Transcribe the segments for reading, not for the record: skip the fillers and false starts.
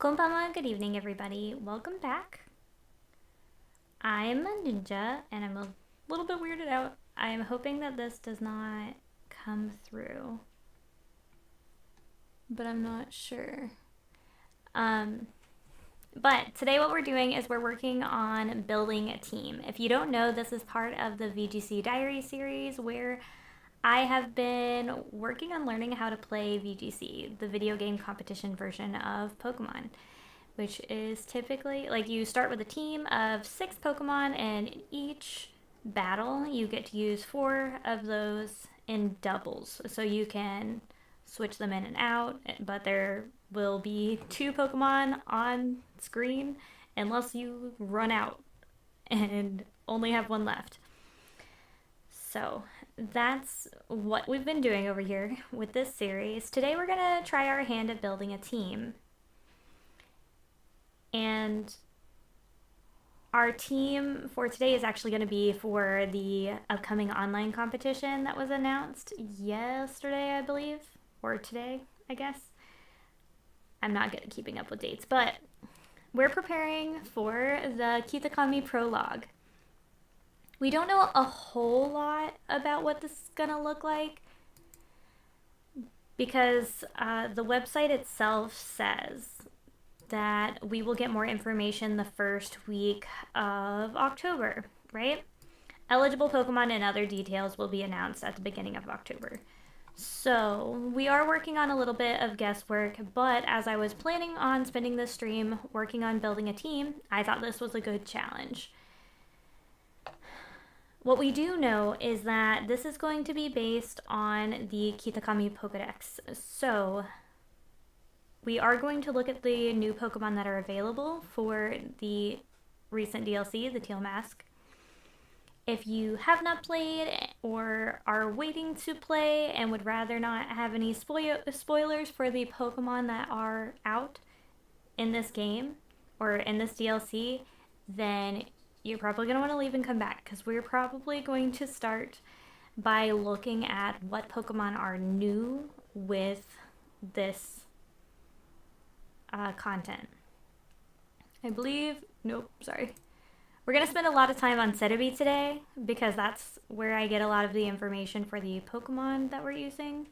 Konbanwa, good evening everybody. Welcome back. I'm a ninja and I'm a little bit weirded out. I'm hoping that this does not come through, but I'm not sure. But today what we're doing is we're working on building a team. If you don't know, this is part of the VGC Diaries series where I have been working on learning how to play VGC, the video game competition version of Pokemon, which is typically, like, you start with a team of 6 Pokemon, and in each battle you get to use 4 of those in doubles. So you can switch them in and out, but there will be 2 Pokemon on screen unless you run out and only have 1 left. So that's what we've been doing over here with this series. Today we're going to try our hand at building a team. And our team for today is actually going to be for the upcoming online competition that was announced yesterday, I believe, or today, I guess. I'm not good at keeping up with dates, but we're preparing for the Kitakami Prologue. We don't know a whole lot about what this is going to look like because the website itself says that we will get more information the first week of October, right? Eligible Pokemon and other details will be announced at the beginning of October. So we are working on a little bit of guesswork, but as I was planning on spending this stream working on building a team, I thought this was a good challenge. What we do know is that this is going to be based on the Kitakami Pokédex. So we are going to look at the new Pokemon that are available for the recent DLC, the Teal Mask. If you have not played or are waiting to play and would rather not have any spoilers for the Pokemon that are out in this game or in this DLC, then you're probably going to want to leave and come back because we're probably going to start by looking at what Pokemon are new with this content. I believe, nope, sorry. We're going to spend a lot of time on Cetabi today because that's where I get a lot of the information for the Pokemon that we're using.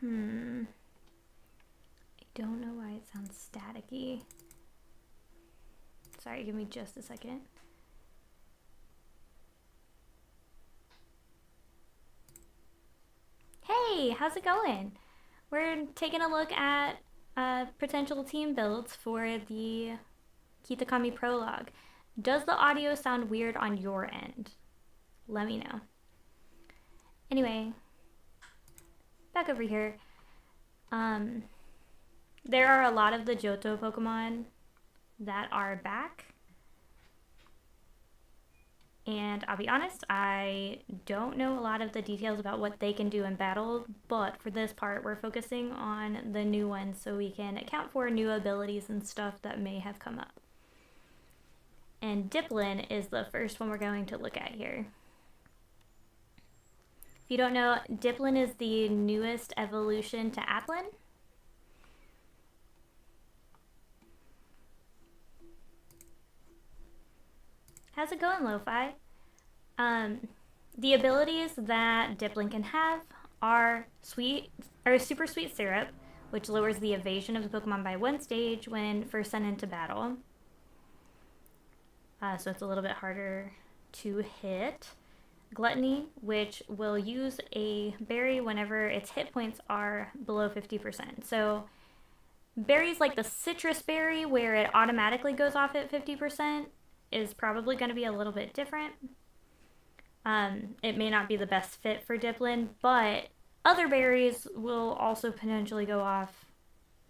I don't know why it sounds staticky. Sorry, give me just a second. Hey, how's it going? We're taking a look at potential team builds for the Kitakami Prologue. Does the audio sound weird on your end? Let me know. Anyway, back over here. There are a lot of the Johto Pokemon that are back. And I'll be honest, I don't know a lot of the details about what they can do in battle, but for this part, we're focusing on the new ones so we can account for new abilities and stuff that may have come up. And Diplin is the first one we're going to look at here. If you don't know, Diplin is the newest evolution to Applin. How's it going, Lo-Fi? The abilities that Diplin can have are Super Sweet Syrup, which lowers the evasion of the Pokemon by 1 stage when first sent into battle. So it's a little bit harder to hit. Gluttony, which will use a berry whenever its hit points are below 50%. So berries like the citrus berry, where it automatically goes off at 50%, is probably going to be a little bit different. It may not be the best fit for Diplin, but other berries will also potentially go off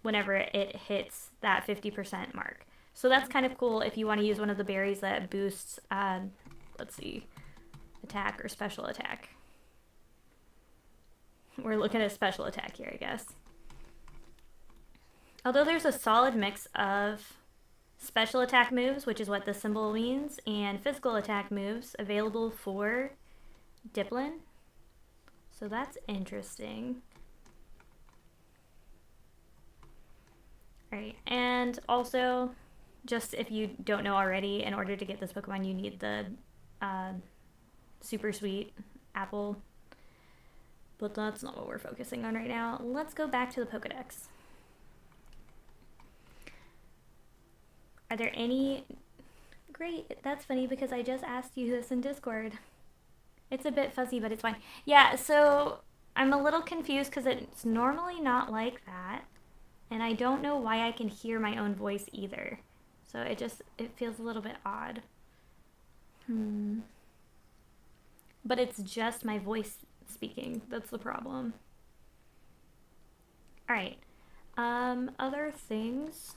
whenever it hits that 50% mark. So that's kind of cool if you want to use one of the berries that boosts, let's see, attack or special attack. We're looking at special attack here, I guess. Although there's a solid mix of special attack moves, which is what the symbol means, and physical attack moves available for Diplin. So that's interesting. Alright, and also, just if you don't know already, in order to get this Pokemon, you need the super sweet apple. But that's not what we're focusing on right now. Let's go back to the Pokedex. Are there any... Great, that's funny because I just asked you this in Discord. It's a bit fuzzy, but it's fine. Yeah, so I'm a little confused because it's normally not like that. And I don't know why I can hear my own voice either. So it feels a little bit odd. But it's just my voice speaking. That's the problem. Alright. Other things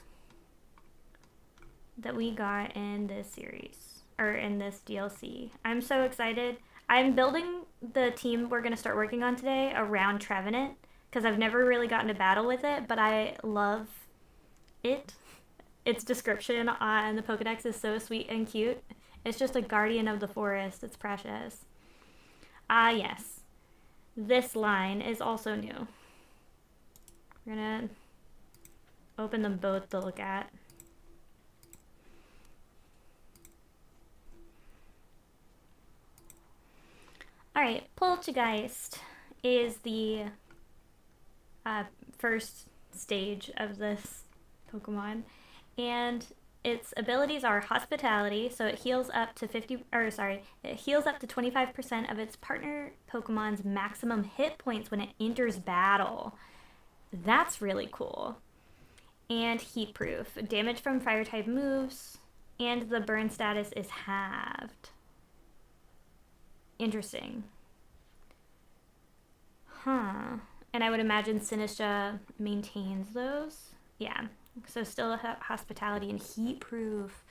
that we got in this series, or in this DLC. I'm so excited. I'm building the team we're going to start working on today around Trevenant, because I've never really gotten to battle with it, but I love it. Its description on the Pokedex is so sweet and cute. It's just a guardian of the forest. It's precious. Ah, yes. This line is also new. We're going to open them both to look at. Alright, Poltergeist is the first stage of this Pokemon, and its abilities are Hospitality, so it heals up to 25% of its partner Pokemon's maximum hit points when it enters battle. That's really cool. And Heat Proof, damage from fire type moves, and the burn status is halved. Interesting. Huh. And I would imagine Sinistra maintains those. Yeah. So still Hospitality and Heat Proof.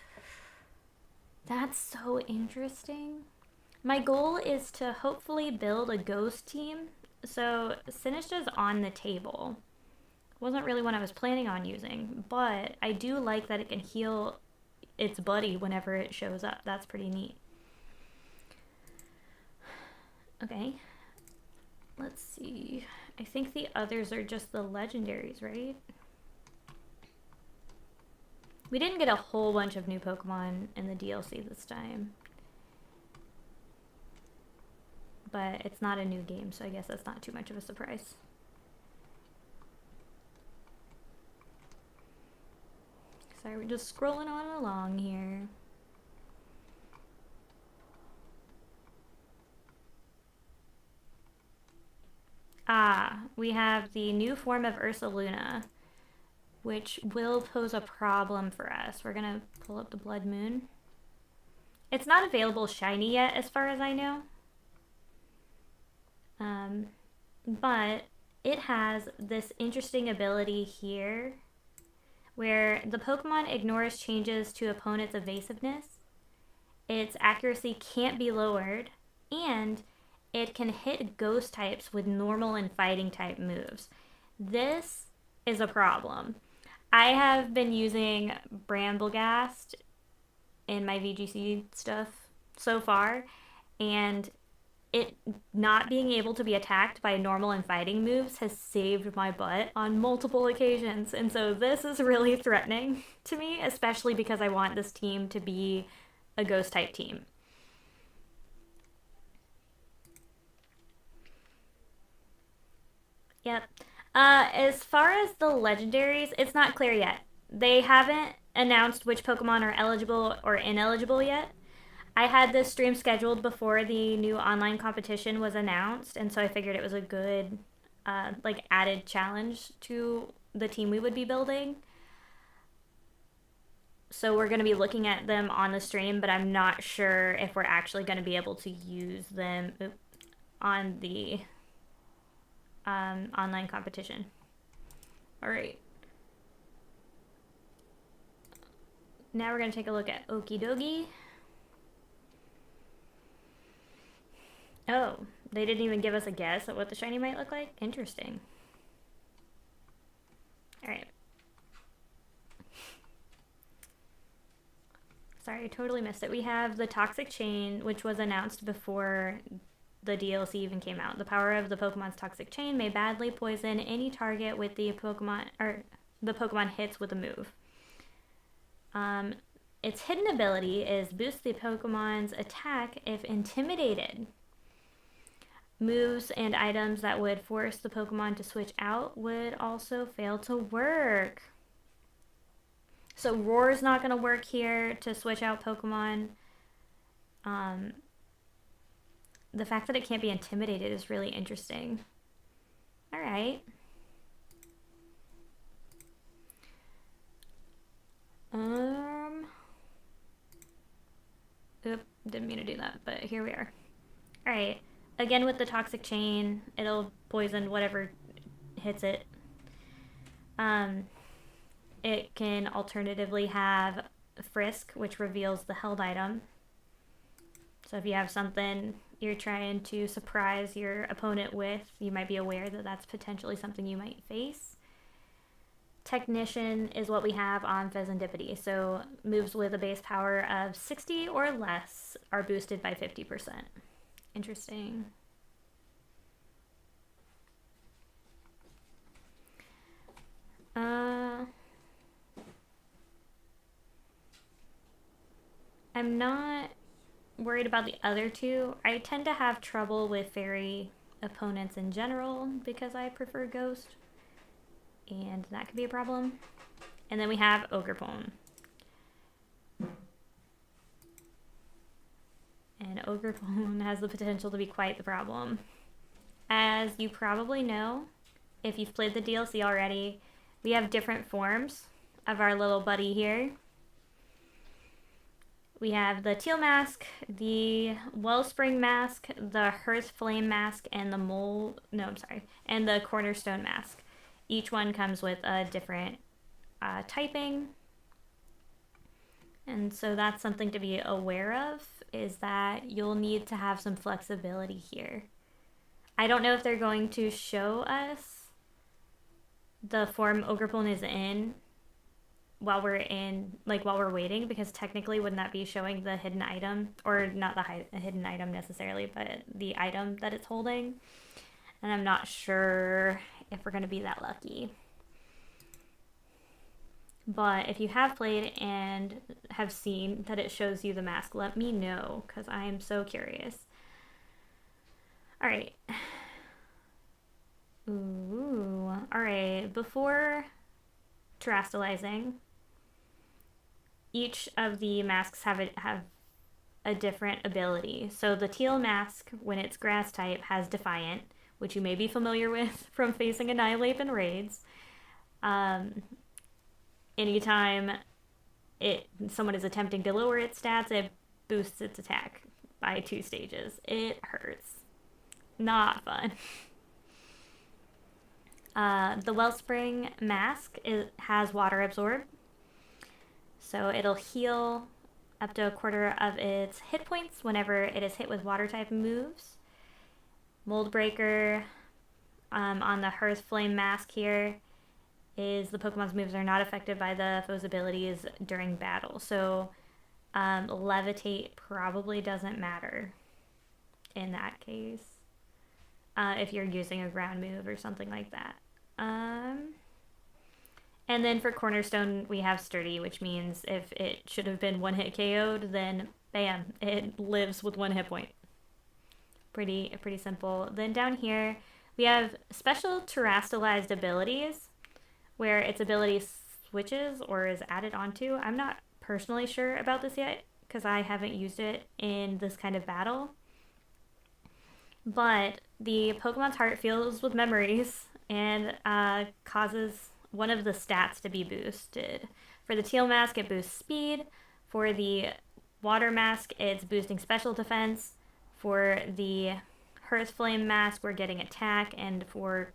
That's so interesting. My goal is to hopefully build a ghost team. So Sinistra's on the table. Wasn't really one I was planning on using, but I do like that it can heal its buddy whenever it shows up. That's pretty neat. Okay, let's see. I think the others are just the legendaries, right? We didn't get a whole bunch of new Pokemon in the DLC this time. But it's not a new game, so I guess that's not too much of a surprise. Sorry, we're just scrolling on along here. Ah, we have the new form of Ursaluna, which will pose a problem for us. We're gonna pull up the Blood Moon. It's not available shiny yet, as far as I know. But it has this interesting ability here, where the Pokemon ignores changes to opponent's evasiveness, its accuracy can't be lowered, and it can hit ghost types with normal and fighting type moves. This is a problem. I have been using Bramblegast in my VGC stuff so far, and it not being able to be attacked by normal and fighting moves has saved my butt on multiple occasions. And so this is really threatening to me, especially because I want this team to be a ghost type team. Yep. As far as the legendaries, it's not clear yet. They haven't announced which Pokemon are eligible or ineligible yet. I had this stream scheduled before the new online competition was announced, and so I figured it was a good, added challenge to the team we would be building. So we're going to be looking at them on the stream, but I'm not sure if we're actually going to be able to use them on the online competition. All right. Now we're going to take a look at Okie Dokie. Oh, they didn't even give us a guess at what the shiny might look like? Interesting. Alright. Sorry, I totally missed it. We have the Toxic Chain, which was announced before the DLC even came out. The power of the Pokemon's toxic chain may badly poison any target with the Pokemon hits with a move. Its hidden ability is boost the Pokemon's attack if intimidated. Moves and items that would force the Pokemon to switch out would also fail to work. So Roar's not going to work here to switch out Pokemon. The fact that it can't be intimidated is really interesting. Alright. Oop, didn't mean to do that, but here we are. Alright. Again, with the toxic chain, it'll poison whatever hits it. It can alternatively have Frisk, which reveals the held item. So if you have something you're trying to surprise your opponent with, you might be aware that that's potentially something you might face. Technician is what we have on Fezandipity. So moves with a base power of 60 or less are boosted by 50%. Interesting. I'm not worried about the other two. I tend to have trouble with fairy opponents in general because I prefer Ghost, and that could be a problem. And then we have Ogerpon. And Ogerpon has the potential to be quite the problem. As you probably know, if you've played the DLC already, we have different forms of our little buddy here. We have the Teal Mask, the Wellspring Mask, the Hearth Flame Mask, and and the Cornerstone Mask. Each one comes with a different typing. And so that's something to be aware of, is that you'll need to have some flexibility here. I don't know if they're going to show us the form Ogerpon is in while we're waiting, because technically wouldn't that be showing the hidden item, or not the hidden item necessarily, but the item that it's holding? And I'm not sure if we're going to be that lucky. But if you have played and have seen that it shows you the mask, let me know, because I am so curious. Alright. Ooh. Alright, before terastallizing, each of the masks have a different ability. So the Teal Mask, when it's grass type, has Defiant, which you may be familiar with from facing Annihilate in raids. Anytime someone is attempting to lower its stats, it boosts its attack by 2 stages. It hurts. Not fun. The Wellspring Mask has Water Absorb. So it'll heal up to a quarter of its hit points whenever it is hit with water type moves. Mold Breaker on the Hearth Flame Mask here is the Pokemon's moves are not affected by the foe's abilities during battle. So Levitate probably doesn't matter in that case if you're using a ground move or something like that. And then for Cornerstone, we have Sturdy, which means if it should have been 1-hit KO'd, then bam, it lives with 1 hit point. Pretty simple. Then down here, we have special terastallized abilities, where its ability switches or is added onto. I'm not personally sure about this yet, because I haven't used it in this kind of battle. But the Pokemon's heart fills with memories and causes one of the stats to be boosted. For the Teal Mask, it boosts speed. For the Water Mask, it's boosting special defense. For the Hearth Flame Mask, we're getting attack. And for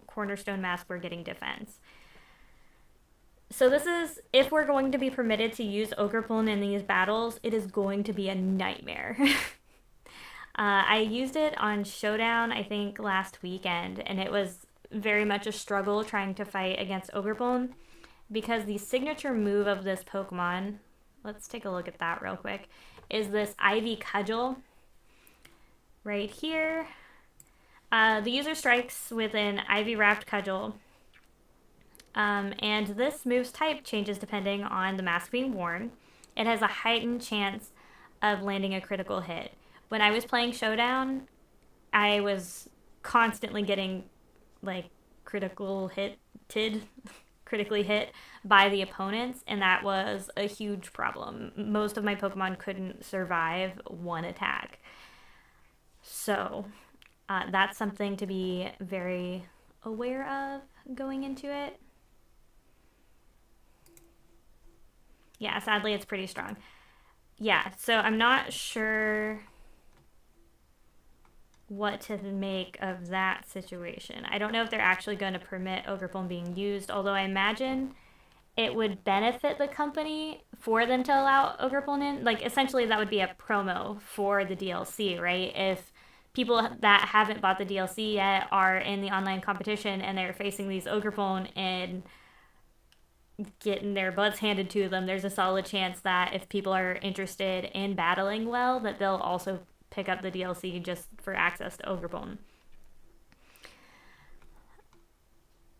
Cornerstone Mask, we're getting defense. So this is, if we're going to be permitted to use Ogerpon in these battles, it is going to be a nightmare. I used it on Showdown, I think, last weekend, and it was very much a struggle trying to fight against Ogerpon, because the signature move of this Pokemon, let's take a look at that real quick, is this Ivy Cudgel. right here. The user strikes with an ivy-wrapped cudgel. And this move's type changes depending on the mask being worn. It has a heightened chance of landing a critical hit. When I was playing Showdown, I was constantly getting like critically hit by the opponents, and that was a huge problem. Most of my Pokemon couldn't survive one attack. So that's something to be very aware of going into it. Yeah, sadly, it's pretty strong. Yeah, so I'm not sure what to make of that situation. I don't know if they're actually going to permit Ogerpon being used, although I imagine it would benefit the company for them to allow Ogerpon in. Like, essentially, that would be a promo for the DLC, right? If people that haven't bought the DLC yet are in the online competition and they're facing these Ogerpon and getting their butts handed to them, there's a solid chance that if people are interested in battling well, that they'll also pick up the DLC just for access to Ogerpon.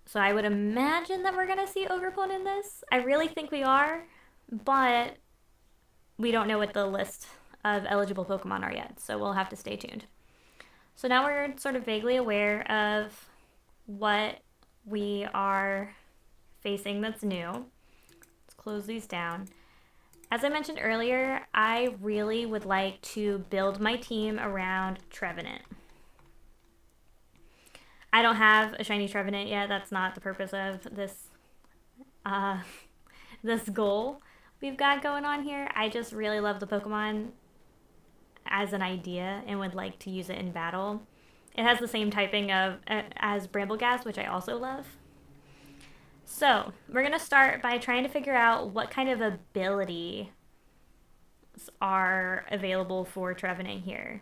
So I would imagine that we're going to see Ogerpon in this. I really think we are, but we don't know what the list of eligible Pokemon are yet, so we'll have to stay tuned. So now we're sort of vaguely aware of what we are facing that's new. Let's close these down. As I mentioned earlier, I really would like to build my team around Trevenant. I don't have a shiny Trevenant yet. That's not the purpose of this this goal we've got going on here. I just really love the Pokemon as an idea and would like to use it in battle. It has the same typing of as Brambleghast, which I also love. So we're going to start by trying to figure out what kind of abilities are available for Trevenant here.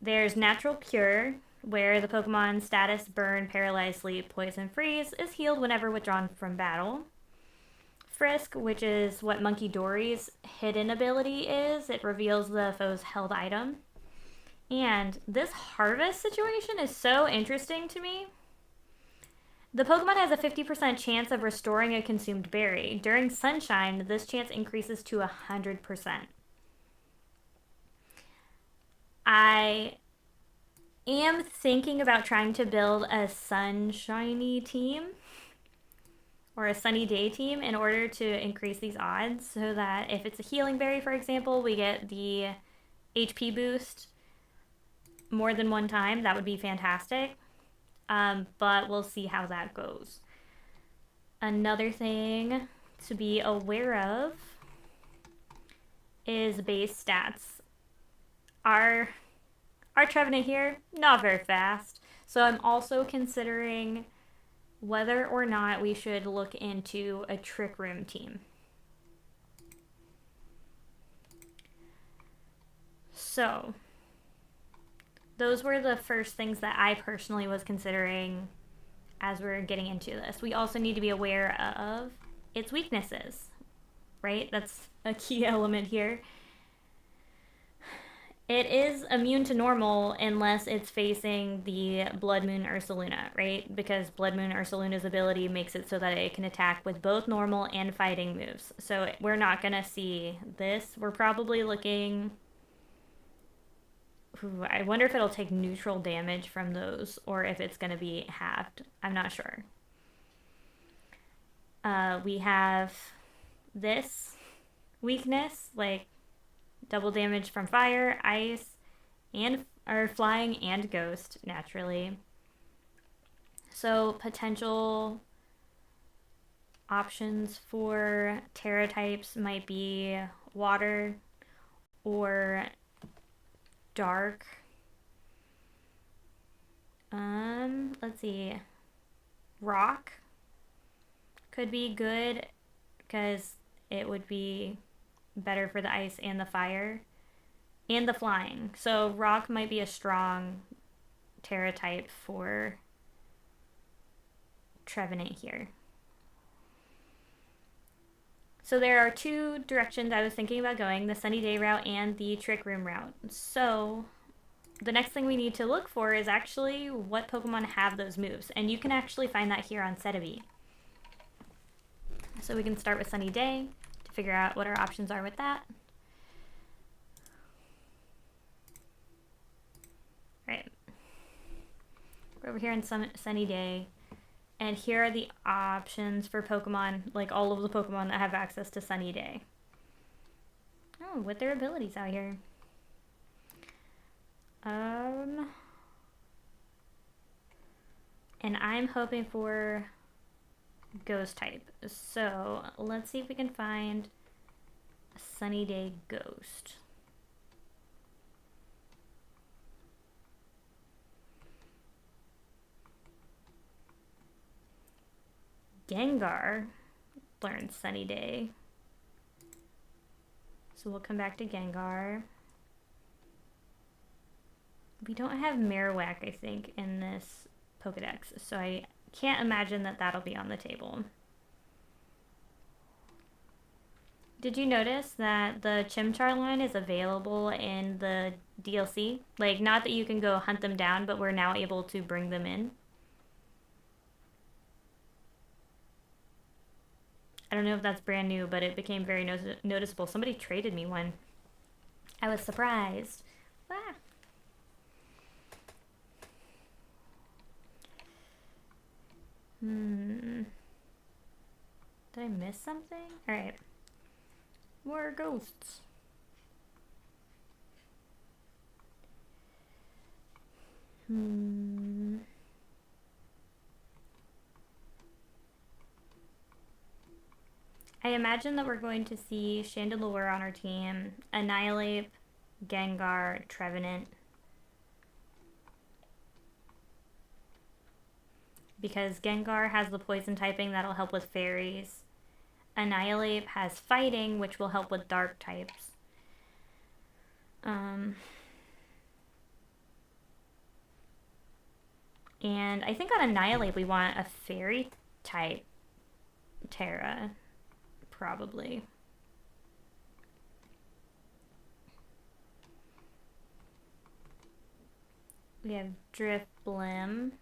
There's Natural Cure, where the Pokemon status Burn, Paralyze, Sleep, Poison, Freeze is healed whenever withdrawn from battle. Frisk, which is what Monkey Dory's hidden ability is. It reveals the foe's held item. And this Harvest situation is so interesting to me. The Pokemon has a 50% chance of restoring a consumed berry. During Sunshine, this chance increases to 100%. I am thinking about trying to build a Sunshiny team or a Sunny Day team in order to increase these odds so that if it's a healing berry, for example, we get the HP boost more than one time. That would be fantastic. But we'll see how that goes. Another thing to be aware of is base stats. Our Trevenant here, not very fast. So I'm also considering whether or not we should look into a Trick Room team. So those were the first things that I personally was considering as we're getting into this. We also need to be aware of its weaknesses, right? That's a key element here. It is immune to normal unless it's facing the Blood Moon Ursaluna, right? Because Blood Moon Ursaluna's ability makes it so that it can attack with both normal and fighting moves. So we're not going to see this. We're probably looking... I wonder if it'll take neutral damage from those or if it's going to be halved. I'm not sure. We have this weakness, like double damage from fire, ice, and or flying and ghost, naturally. So potential options for Terra types might be water or dark. Let's see. Rock could be good because it would be better for the ice and the fire and the flying. So rock might be a strong Terra type for Trevenant here. So there are two directions I was thinking about going, the Sunny Day route and the Trick Room route. So the next thing we need to look for is actually what Pokemon have those moves. And you can actually find that here on Cetavi. So we can start with Sunny Day to figure out what our options are with that. Right. We're over here in Sunny Day. And here are the options for Pokemon, like all of the Pokemon that have access to Sunny Day. Oh, with their abilities out here. And I'm hoping for Ghost type. So let's see if we can find a Sunny Day Ghost. Gengar learned Sunny Day. So we'll come back to Gengar. We don't have Marowak, I think, in this Pokedex, so I can't imagine that that'll be on the table. Did you notice that the Chimchar line is available in the DLC? Like, not that you can go hunt them down, but we're now able to bring them in. I don't know if that's brand new, but it became very noticeable. Somebody traded me one. I was surprised. Ah. Did I miss something? Alright. More ghosts. I imagine that we're going to see Chandelure on our team, Annihilate, Gengar, Trevenant. Because Gengar has the poison typing that'll help with fairies. Annihilate has fighting, which will help with dark types. And I think on Annihilate we want a fairy type Terra. Probably. We have Drifblim.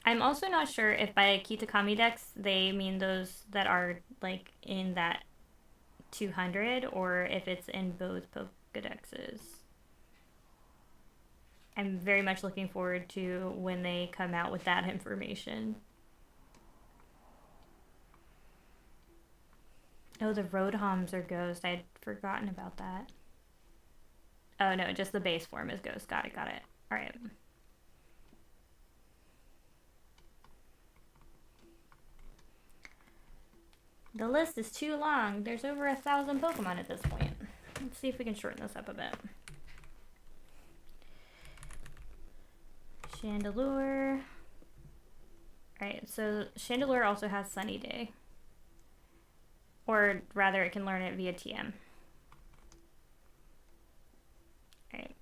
I'm also not sure if by Kitakami decks they mean those that are like in that 200 or if it's in both Pokedexes. I'm very much looking forward to when they come out with that information. Oh, the Roadhoms are Ghost. I had forgotten about that. Oh no, just the base form is Ghost. Got it. Alright. The list is too long. There's over 1,000 Pokemon at this point. Let's see if we can shorten this up a bit. Chandelure. Alright, so Chandelure also has Sunny Day. Or rather, it can learn it via TM. Alright.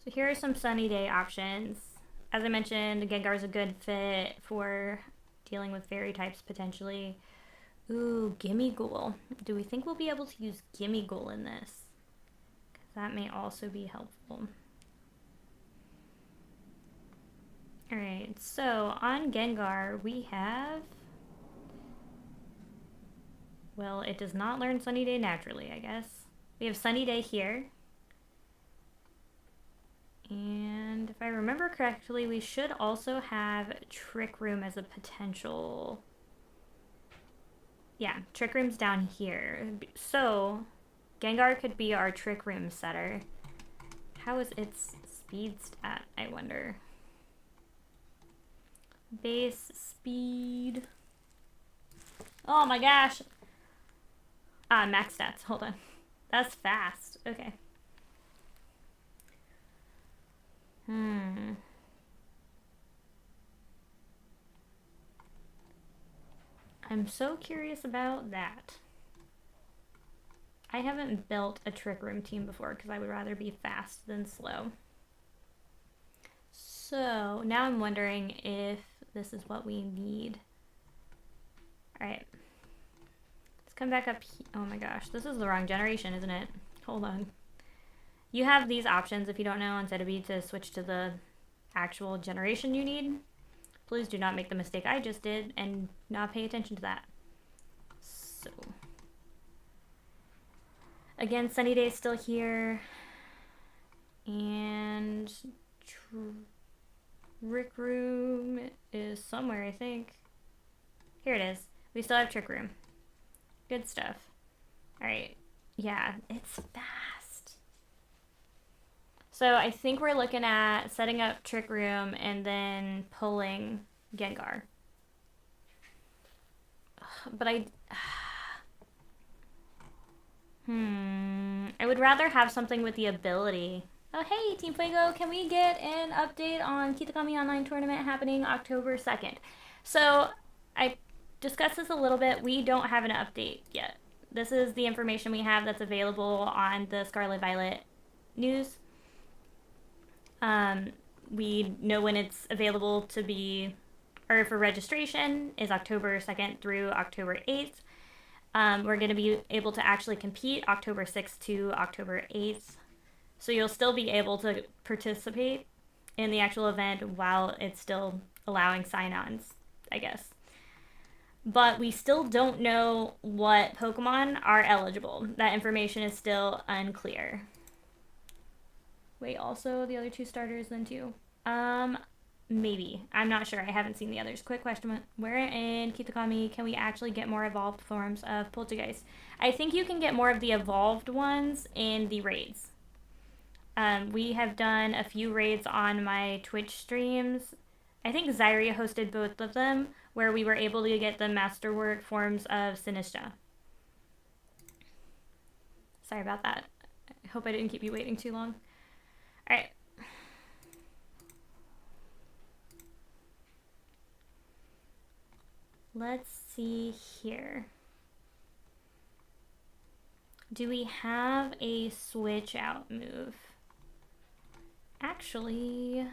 So here are some Sunny Day options. As I mentioned, Gengar is a good fit for dealing with fairy types potentially. Ooh, Gimmighoul. Do we think we'll be able to use Gimmighoul in this? Because that may also be helpful. Alright, so on Gengar we have... Well, it does not learn Sunny Day naturally, I guess. We have Sunny Day here. And if I remember correctly, we should also have Trick Room as a potential... Yeah, Trick Room's down here. So, Gengar could be our Trick Room setter. How is its speed stat, I wonder? Base speed... Oh my gosh! Ah, max stats. Hold on. That's fast. Okay. I'm so curious about that. I haven't built a Trick Room team before because I would rather be fast than slow. So now I'm wondering if this is what we need. Alright. Let's come back up. Oh my gosh, this is the wrong generation, isn't it? Hold on. You have these options if you don't know on set B to switch to the actual generation you need. Please do not make the mistake I just did and not pay attention to that. So, again, Sunny Day is still here. And Trick Room is somewhere, I think. Here it is. We still have Trick Room. Good stuff. Alright. Yeah, it's fast. So I think we're looking at setting up Trick Room and then pulling Gengar. But I would rather have something with the ability. Oh, hey, Team Fuego, can we get an update on Kitakami Online Tournament happening October 2nd? So, I discussed this a little bit. We don't have an update yet. This is the information we have that's available on the Scarlet Violet news. We know when it's available to be, or for registration, is October 2nd through October 8th. We're going to be able to actually compete October 6th to October 8th. So you'll still be able to participate in the actual event while it's still allowing sign-ons, I guess. But we still don't know what Pokemon are eligible. That information is still unclear. Wait, also the other two starters then too? Maybe. I'm not sure. I haven't seen the others. Quick question. Where in Kitakami can we actually get more evolved forms of Poltergeist? I think you can get more of the evolved ones in the raids. We have done a few raids on my Twitch streams. I think Zyria hosted both of them, where we were able to get the masterwork forms of Sinistcha. Sorry about that. I hope I didn't keep you waiting too long. Alright. Let's see here. Do we have a switch out move? Actually,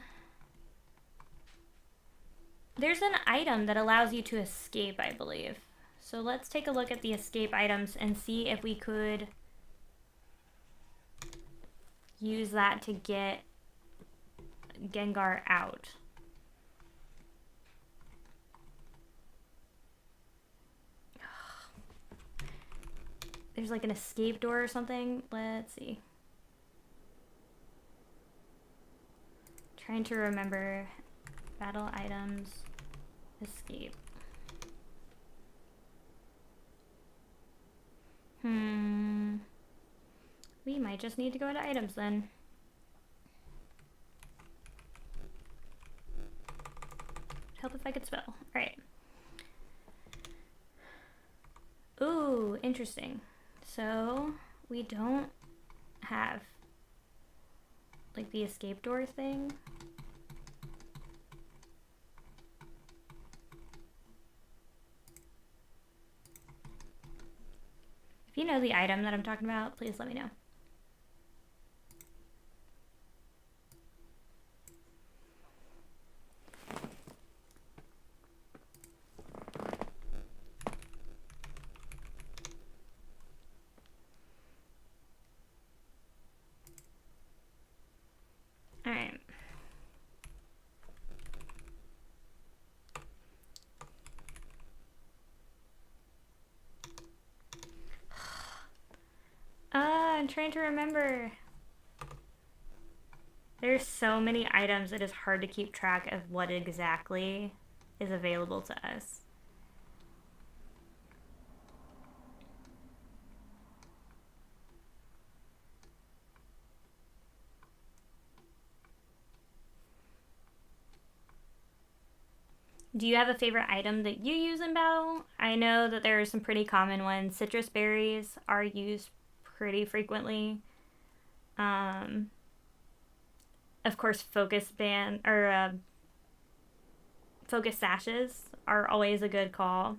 there's an item that allows you to escape, I believe. So let's take a look at the escape items and see if we could use that to get Gengar out. There's like an escape door or something. Let's see. Trying to remember battle items, escape. We might just need to go into items then. Help if I could spell. Alright. Ooh, interesting. So, we don't have like the escape door thing. If you know the item that I'm talking about, please let me know. Alright. I'm trying to remember. There's so many items, it is hard to keep track of what exactly is available to us. Do you have a favorite item that you use in battle? I know that there are some pretty common ones. Citrus berries are used pretty frequently. Of course, focus sashes are always a good call.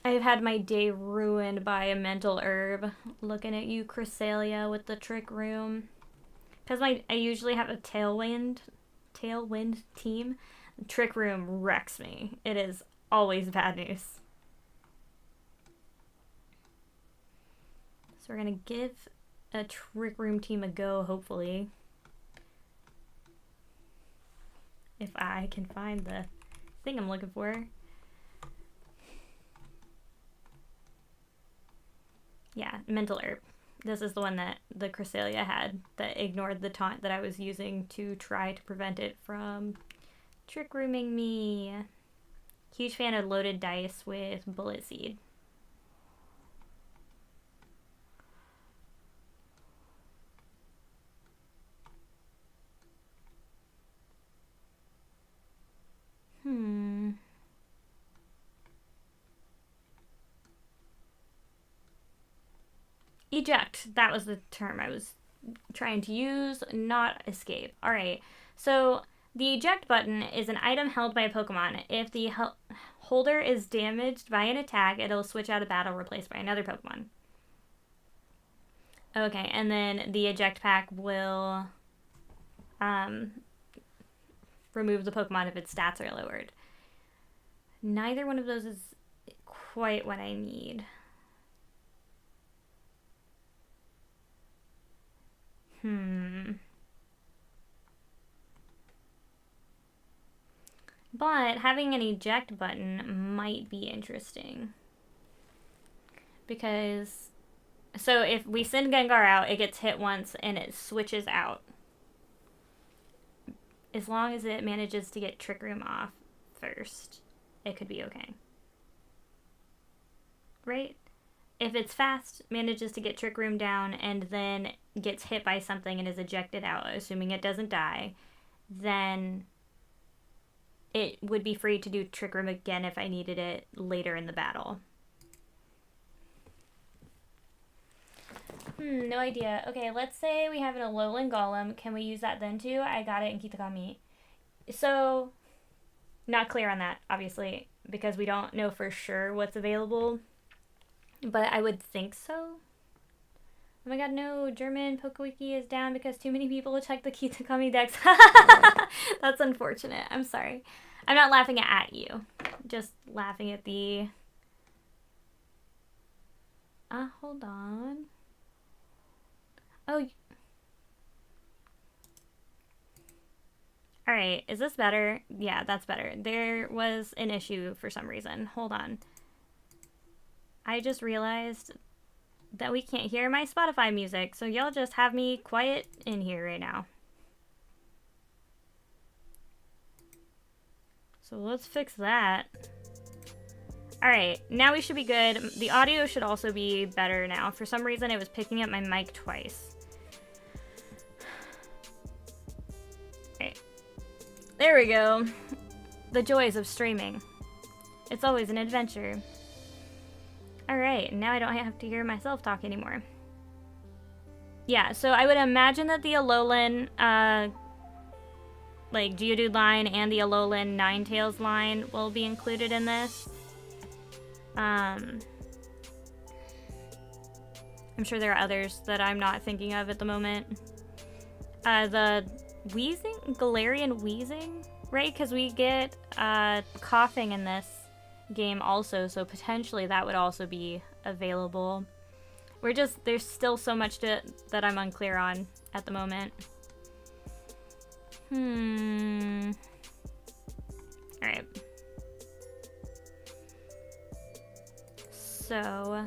I've had my day ruined by a mental herb. Looking at you, Cresselia, with the Trick Room. Because I usually have a Tailwind team. Trick Room wrecks me. It is always bad news. we're gonna give a Trick Room team a go, hopefully. If I can find the thing I'm looking for. Yeah, Mental Herb. This is the one that the Cresselia had that ignored the taunt that I was using to try to prevent it from Trick Rooming me. Huge fan of loaded dice with Bullet Seed. Eject. That was the term I was trying to use, not escape. Alright, so the eject button is an item held by a Pokemon. If the holder is damaged by an attack, it'll switch out of battle, replaced by another Pokemon. Okay, and then the eject pack will remove the Pokemon if its stats are lowered. Neither one of those is quite what I need. But having an eject button might be interesting. Because, so if we send Gengar out, it gets hit once and it switches out. As long as it manages to get Trick Room off first, it could be okay. Right? If it's fast, manages to get Trick Room down, and then gets hit by something and is ejected out, assuming it doesn't die, then it would be free to do Trick Room again if I needed it later in the battle. No idea. Okay, let's say we have an Alolan Golem. Can we use that then too? I got it in Kitakami. So, not clear on that, obviously, because we don't know for sure what's available. But I would think so. Oh my god, no. German PokeWiki is down because too many people check the Kitakami decks. That's unfortunate. I'm sorry. I'm not laughing at you. Just laughing at the... hold on. Oh. Alright, is this better? Yeah, that's better. There was an issue for some reason. Hold on. I just realized that we can't hear my Spotify music, so y'all just have me quiet in here right now. So let's fix that. Alright, now we should be good. The audio should also be better now. For some reason, it was picking up my mic twice. Okay. There we go. The joys of streaming. It's always an adventure. Alright, now I don't have to hear myself talk anymore. Yeah, so I would imagine that the Alolan, like, Geodude line and the Alolan Ninetales line will be included in this. I'm sure there are others that I'm not thinking of at the moment. The Wheezing? Galarian Wheezing? Right? Because we get coughing in this game also, so potentially that would also be available. There's still so much that I'm unclear on at the moment. Alright. So,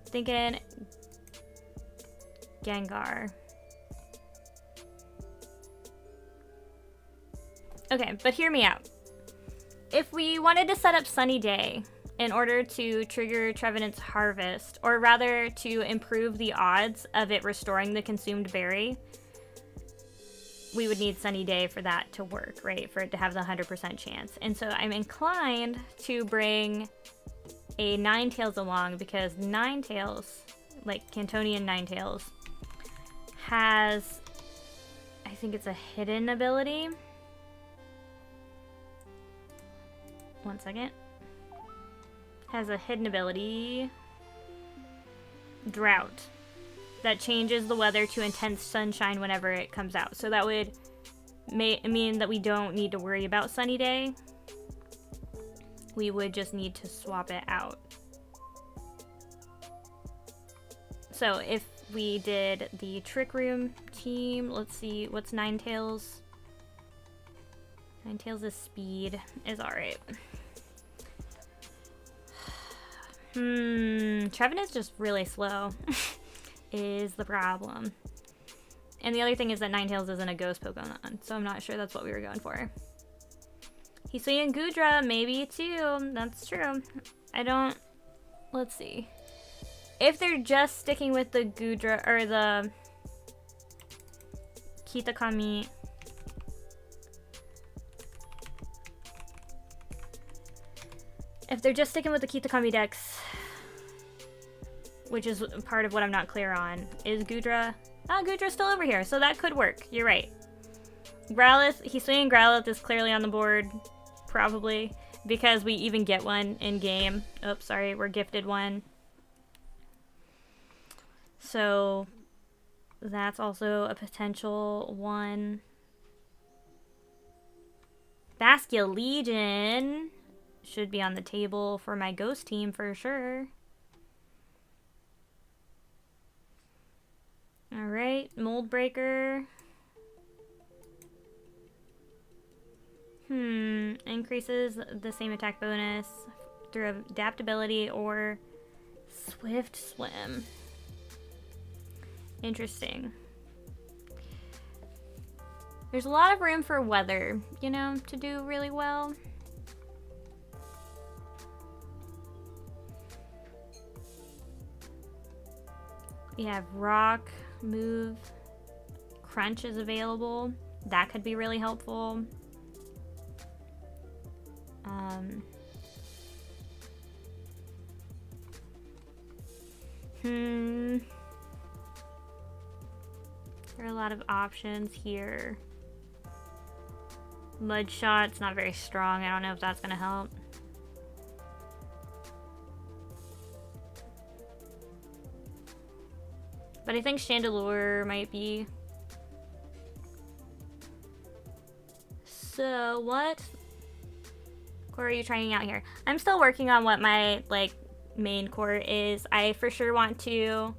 thinking Gengar. Okay, but hear me out. If we wanted to set up Sunny Day in order to trigger Trevenant's Harvest, or rather to improve the odds of it restoring the consumed berry, we would need Sunny Day for that to work, right? For it to have the 100% chance. And so I'm inclined to bring a Ninetales along, because Ninetales, like Cantonian Ninetales, has, I think it's a hidden ability. One second. Has a hidden ability. Drought. That changes the weather to intense sunshine whenever it comes out. So that would mean that we don't need to worry about Sunny Day. We would just need to swap it out. So if we did the Trick Room team, let's see, what's Ninetales? Ninetales' speed is alright. Trevenant's just really slow is the problem. And the other thing is that Ninetales isn't a ghost Pokemon, so I'm not sure that's what we were going for. Hisui and Gudra, maybe too. That's true. I don't... Let's see. If they're just sticking with the Gudra, or the Kitakami... If they're just sticking with the Kitakami Dex, which is part of what I'm not clear on, is Gudra... Oh, Gudra's still over here, so that could work. You're right. Growlithe, Hisui and Growlithe is clearly on the board, probably, because we even get one in game. Oops, sorry, we're gifted one. So that's also a potential one. Basculegion should be on the table for my ghost team for sure. Alright, Mold Breaker. Increases the same attack bonus through adaptability or Swift Swim. Interesting. There's a lot of room for weather, you know, to do really well. We have Rock, Move, Crunch is available. That could be really helpful. There are a lot of options here. Mud Shot's not very strong. I don't know if that's gonna help. But I think Chandelure might be. So what core are you trying out here? I'm still working on what my main core is. I for sure want to.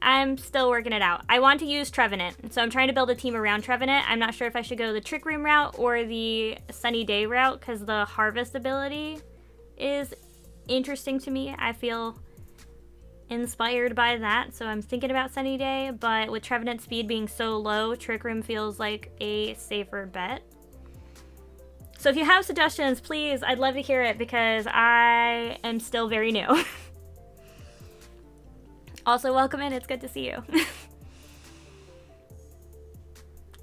I'm still working it out. I want to use Trevenant, so I'm trying to build a team around Trevenant. I'm not sure if I should go the Trick Room route or the Sunny Day route because the Harvest ability is interesting to me. I feel inspired by that, so I'm thinking about Sunny Day, but with Trevenant speed being so low, Trick Room feels like a safer bet. So if you have suggestions, please, I'd love to hear it because I am still very new. Also, welcome in, it's good to see you.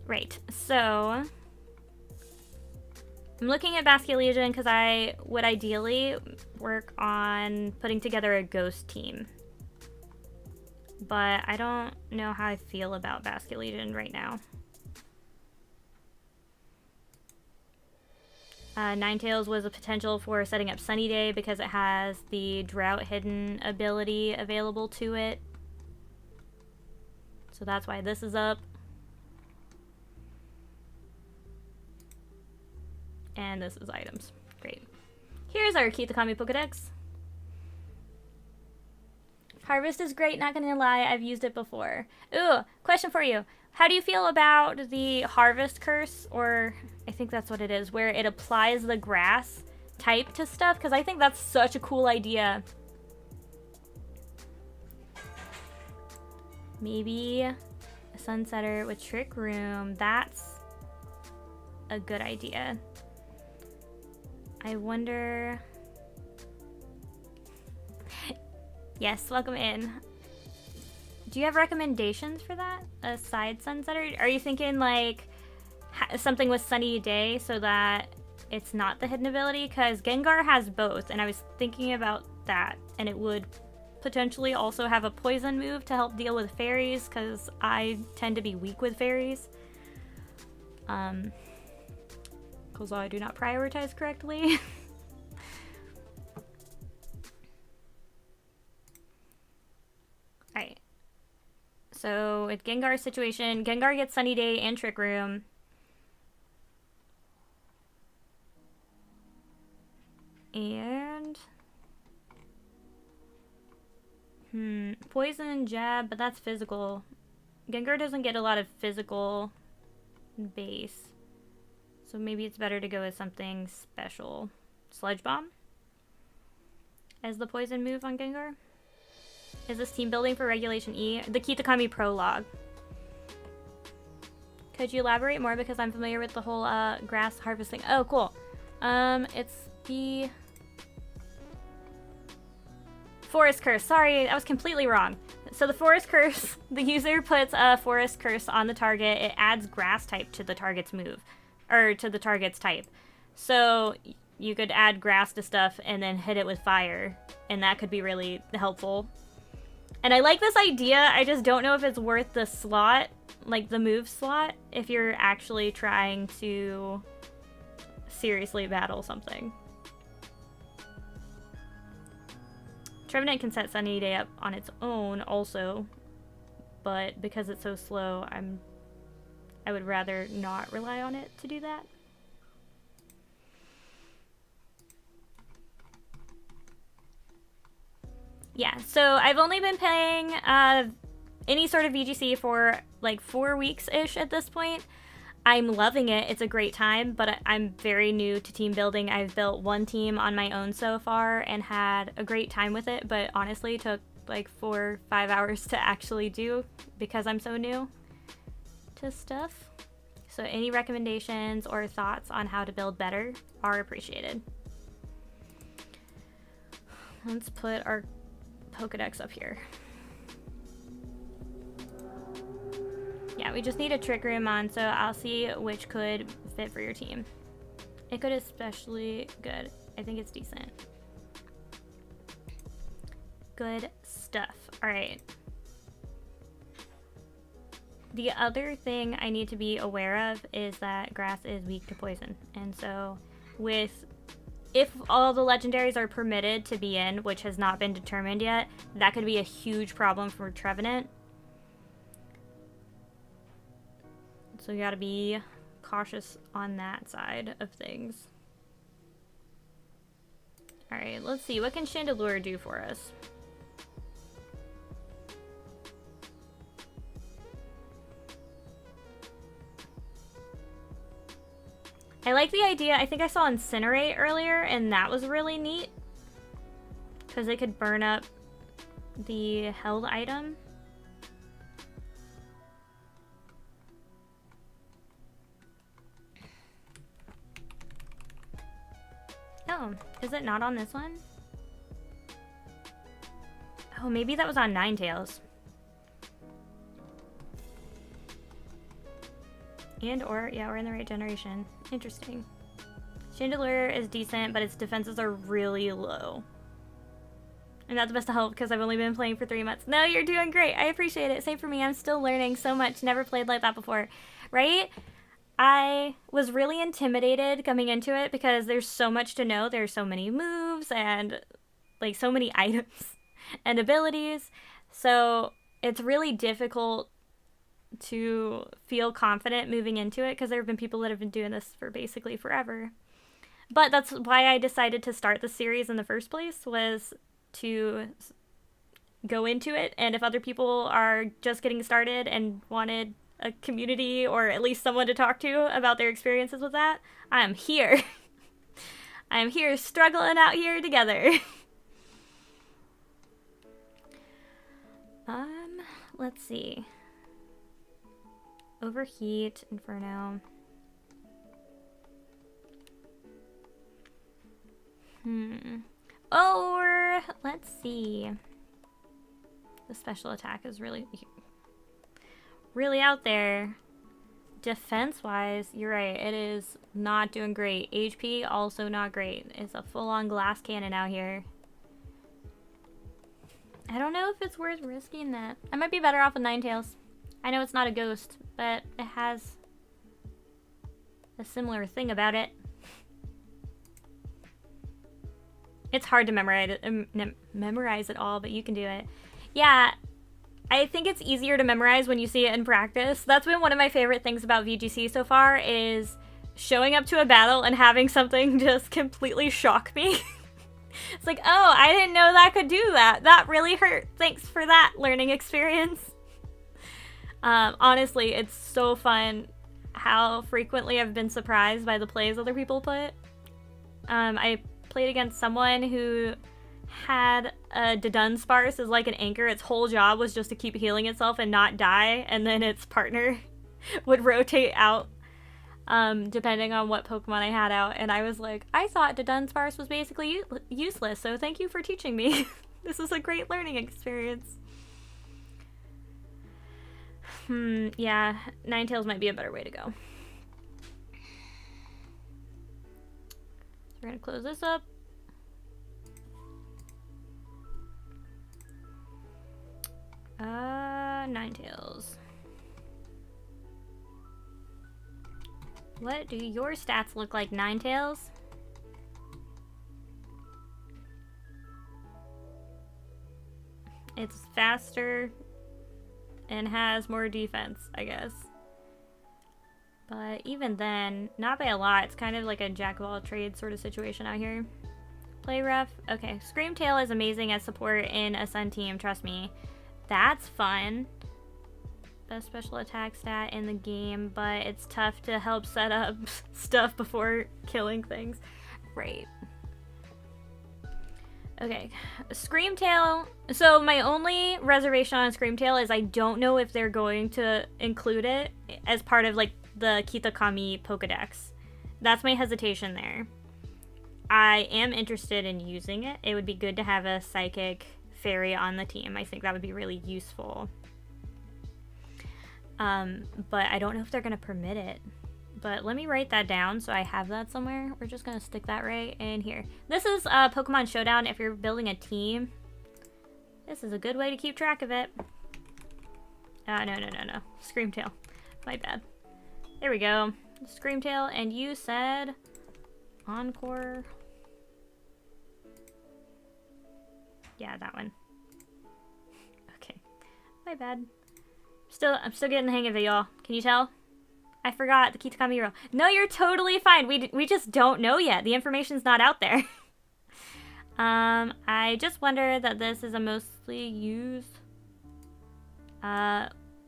Right, so I'm looking at Basculegion because I would ideally work on putting together a ghost team. But I don't know how I feel about Basculegion right now. Ninetales was a potential for setting up Sunny Day because it has the Drought Hidden ability available to it. So that's why this is up. And this is items. Great. Here's our Kitakami Pokedex. Harvest is great, not gonna lie, I've used it before. Ooh, question for you. How do you feel about the Harvest Curse, or I think that's what it is, where it applies the grass type to stuff? Because I think that's such a cool idea. Maybe a Sunsetter with Trick Room. That's a good idea. I wonder... Yes, welcome in. Do you have recommendations for that? Aside Sunsetter? Are you thinking like something with Sunny Day so that it's not the hidden ability? Because Gengar has both, and I was thinking about that, and it would potentially also have a poison move to help deal with fairies, because I tend to be weak with fairies. Because I do not prioritize correctly. Alright. So, with Gengar's situation, Gengar gets Sunny Day and Trick Room. And... Poison, jab, but that's physical. Gengar doesn't get a lot of physical base. So maybe it's better to go with something special. Sludge Bomb as the poison move on Gengar. Is this team building for Regulation E? The Kitakami Prologue. Could you elaborate more, because I'm familiar with the whole grass harvesting. Oh, cool. It's the Forest Curse. Sorry, I was completely wrong. So the Forest Curse, the user puts a Forest Curse on the target. It adds grass type to the target's move, or to the target's type. So you could add grass to stuff and then hit it with fire, and that could be really helpful. And I like this idea. I just don't know if it's worth the slot, like the move slot, if you're actually trying to seriously battle something. Trevenant can set Sunny Day up on its own also, but because it's so slow, I would rather not rely on it to do that. Yeah, so I've only been playing any sort of VGC for like 4 weeks-ish at this point. I'm loving it. It's a great time, but I'm very new to team building. I've built one team on my own so far and had a great time with it, but honestly took like 4 or 5 hours to actually do because I'm so new to stuff. So any recommendations or thoughts on how to build better are appreciated. Let's put our Pokedex up here. Yeah, we just need a Trick Room on, so I'll see which could fit for your team. It could especially good. I think it's decent. Good stuff. All right. The other thing I need to be aware of is that grass is weak to poison. And so if all the legendaries are permitted to be in, which has not been determined yet, that could be a huge problem for Trevenant. So you gotta be cautious on that side of things. Alright, let's see. What can Chandelure do for us? I like the idea. I think I saw Incinerate earlier, and that was really neat. Because it could burn up the held item. Oh, is it not on this one? Oh, maybe that was on Ninetales. And or, yeah, we're in the right generation. Interesting. Chandelure is decent, but its defenses are really low. And that's the best of help because I've only been playing for 3 months. No, you're doing great. I appreciate it. Same for me. I'm still learning so much. Never played like that before. Right? I was really intimidated coming into it because there's so much to know. There's so many moves and like so many items and abilities. So it's really difficult to feel confident moving into it because there have been people that have been doing this for basically forever. But that's why I decided to start the series in the first place, was to go into it. And if other people are just getting started and wanted a community or at least someone to talk to about their experiences with that, I'm here. I'm here struggling out here together. Let's see. Overheat, Inferno. Or, let's see. The special attack is really out there. Defense-wise, you're right, it is not doing great. HP, also not great. It's a full-on glass cannon out here. I don't know if it's worth risking that. I might be better off with Ninetales. I know it's not a ghost, but it has a similar thing about it. It's hard to memorize it all, but you can do it. Yeah, I think it's easier to memorize when you see it in practice. That's been one of my favorite things about VGC so far, is showing up to a battle and having something just completely shock me. It's like, oh, I didn't know that could do that. That really hurt. Thanks for that learning experience. Honestly, it's so fun how frequently I've been surprised by the plays other people put. I played against someone who had a Dudunsparce as like an anchor. Its whole job was just to keep healing itself and not die, and then its partner would rotate out depending on what Pokemon I had out. And I was like, I thought Dudunsparce was basically useless, so thank you for teaching me. This is a great learning experience. Yeah, Ninetales might be a better way to go. We're gonna close this up. Ninetales. What do your stats look like, Ninetales? It's faster and has more defense, I guess. But even then, not by a lot. It's kind of like a jack of all trades sort of situation out here. Play rough. Okay, Screamtail is amazing as support in a Sun team, trust me. That's fun. Best special attack stat in the game, but it's tough to help set up stuff before killing things. Right. Okay, Screamtail. So my only reservation on Screamtail is I don't know if they're going to include it as part of like the Kitakami Pokedex. That's my hesitation there. I am interested in using it. It would be good to have a Psychic Fairy on the team. I think that would be really useful. But I don't know if they're going to permit it. But let me write that down so I have that somewhere. We're just going to stick that right in here. This is Pokémon Showdown if you're building a team. This is a good way to keep track of it. No. Screamtail. My bad. There we go. Screamtail, and you said Encore. Yeah, that one. Okay. My bad. I'm still getting the hang of it, y'all. Can you tell? I forgot the Kitakami rule. No, you're totally fine. We just don't know yet. The information's not out there. I just wonder that this is a mostly used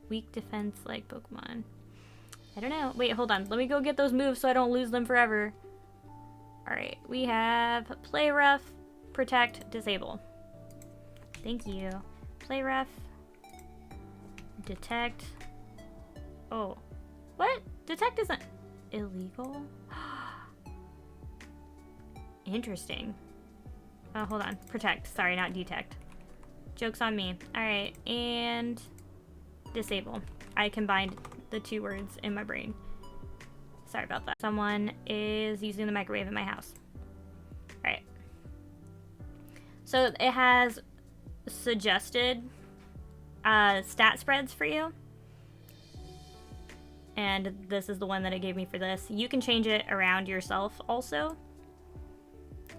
weak defense like Pokemon. I don't know. Wait, hold on. Let me go get those moves so I don't lose them forever. Alright, we have Play Rough, Protect, Disable. Thank you. Play Rough, Detect. Oh. What? Detect isn't illegal? Interesting. Oh, hold on. Protect. Sorry, not detect. Joke's on me. Alright, and disable. I combined the two words in my brain. Sorry about that. Someone is using the microwave in my house. Alright. So it has suggested stat spreads for you. And this is the one that it gave me for this. You can change it around yourself also.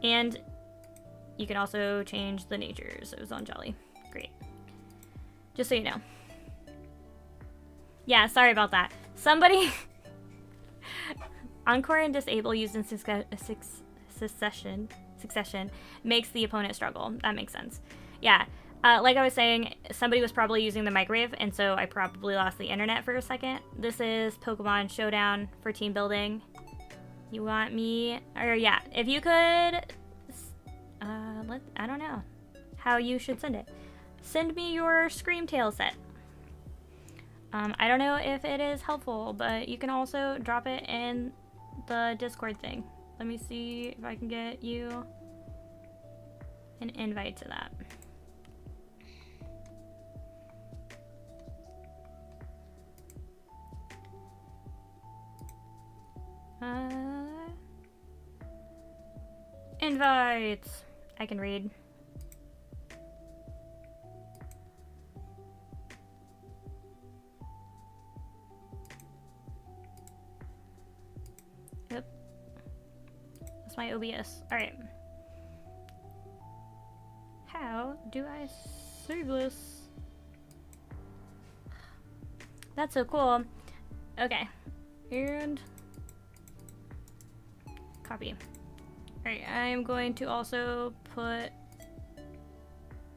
And you can also change the natures. It was on Jolly. Great. Just so you know. Yeah, sorry about that. Somebody... Encore and Disable used in succession makes the opponent struggle. That makes sense. Yeah. Like I was saying, somebody was probably using the microwave, and so I probably lost the internet for a second. This is Pokemon Showdown for team building. You want me... Or yeah, if you could... I don't know how you should send it. Send me your Screamtail set. I don't know if it is helpful, but you can also drop it in the Discord thing. Let me see if I can get you an invite to that. Invites. I can read. Yep. That's my OBS. Alright. How do I save this? That's so cool. Okay. And copy. Alright, I'm going to also put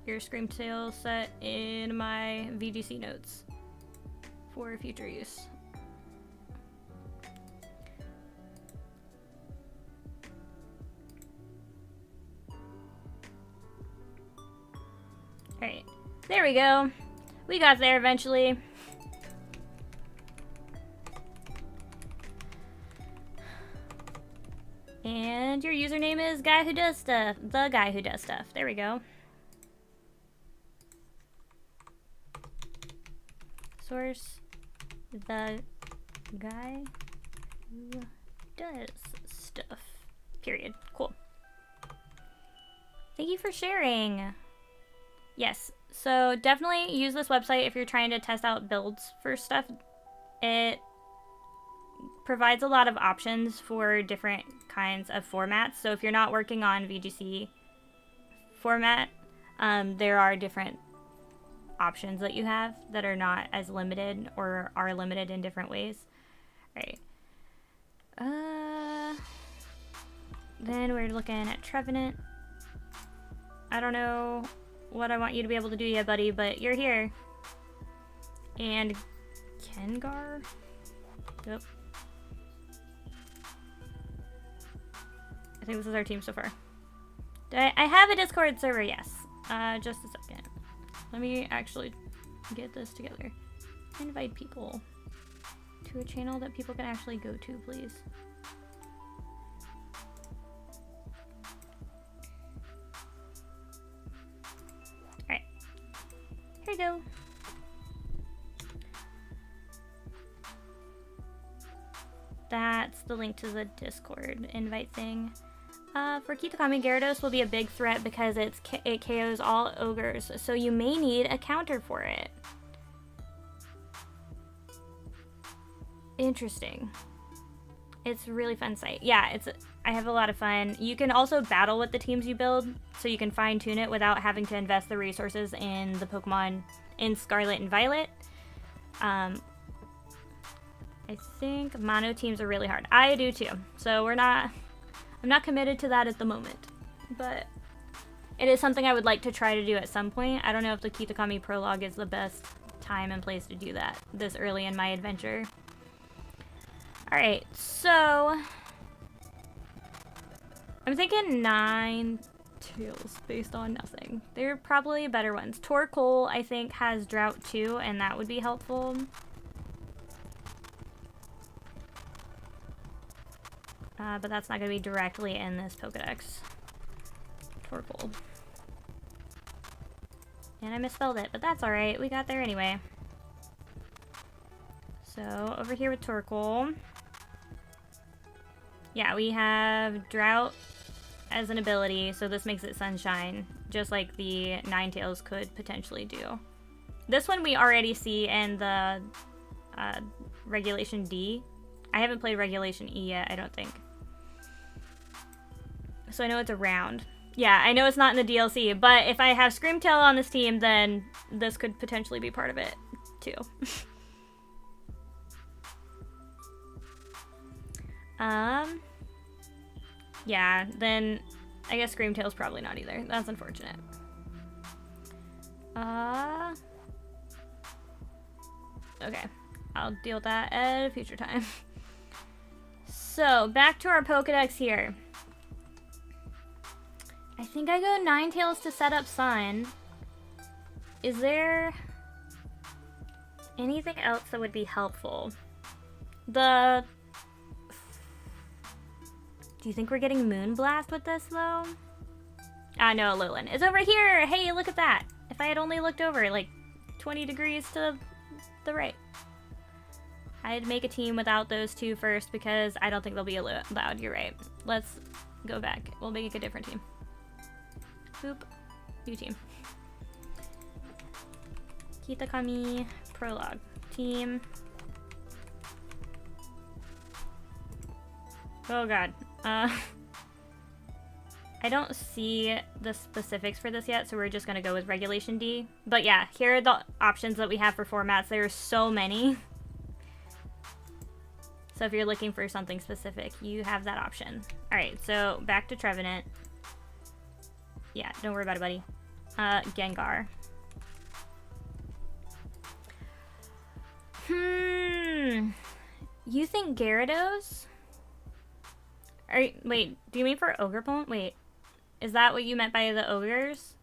your Screamtail set in my VGC notes for future use. Alright, there we go. We got there eventually. And your username is Guy Who Does Stuff. The Guy Who Does Stuff. There we go. Source. The Guy Who Does Stuff. Period. Cool. Thank you for sharing. Yes, so definitely use this website if you're trying to test out builds for stuff. It provides a lot of options for different kinds of formats. So if you're not working on VGC format, there are different options that you have that are not as limited or are limited in different ways. All right. Then we're looking at Trevenant. I don't know what I want you to be able to do yet, buddy, but you're here. And Kengar? Yep. I think this is our team so far. Do I have a Discord server? Yes. Just a second. Let me actually get this together. Invite people to a channel that people can actually go to, please. Alright. Here we go. That's the link to the Discord invite thing. For Kitakami, Gyarados will be a big threat because it KOs all ogres, so you may need a counter for it. Interesting. It's a really fun site. Yeah, I have a lot of fun. You can also battle with the teams you build, so you can fine-tune it without having to invest the resources in the Pokemon in Scarlet and Violet. I think mono teams are really hard. I do too, so I'm not committed to that at the moment, but it is something I would like to try to do at some point. I don't know if the Kitakami Prologue is the best time and place to do that this early in my adventure. Alright, so I'm thinking 9 tails based on nothing. They're probably better ones. Torkoal, I think, has Drought too, and that would be helpful. But that's not going to be directly in this Pokedex. Torkoal. And I misspelled it, but that's alright. We got there anyway. So, over here with Torkoal. Yeah, we have Drought as an ability, so this makes it Sunshine, just like the Ninetales could potentially do. This one we already see in the Regulation D. I haven't played Regulation E yet, I don't think. So I know it's around. Yeah, I know it's not in the DLC, but if I have Screamtail on this team, then this could potentially be part of it, too. Yeah, then I guess Screamtail's probably not either. That's unfortunate. Okay, I'll deal with that at a future time. So, back to our Pokedex here. I think I go Ninetales to set up Sun. Is there anything else that would be helpful? Do you think we're getting Moonblast with this, though? No, Alolan. It's over here! Hey, look at that! If I had only looked over, like, 20 degrees to the right. I'd make a team without those two first because I don't think they'll be allowed. You're right. Let's go back. We'll make a different team. Boop. New team. Kitakami Prologue. Team. Oh god. I don't see the specifics for this yet, so we're just gonna go with Regulation D. But yeah, here are the options that we have for formats. There are so many. So if you're looking for something specific, you have that option. Alright, so back to Trevenant. Yeah, don't worry about it, buddy. Gengar. You think Gyarados? Wait, do you mean for Ogre-Pone? Wait, is that what you meant by the ogres?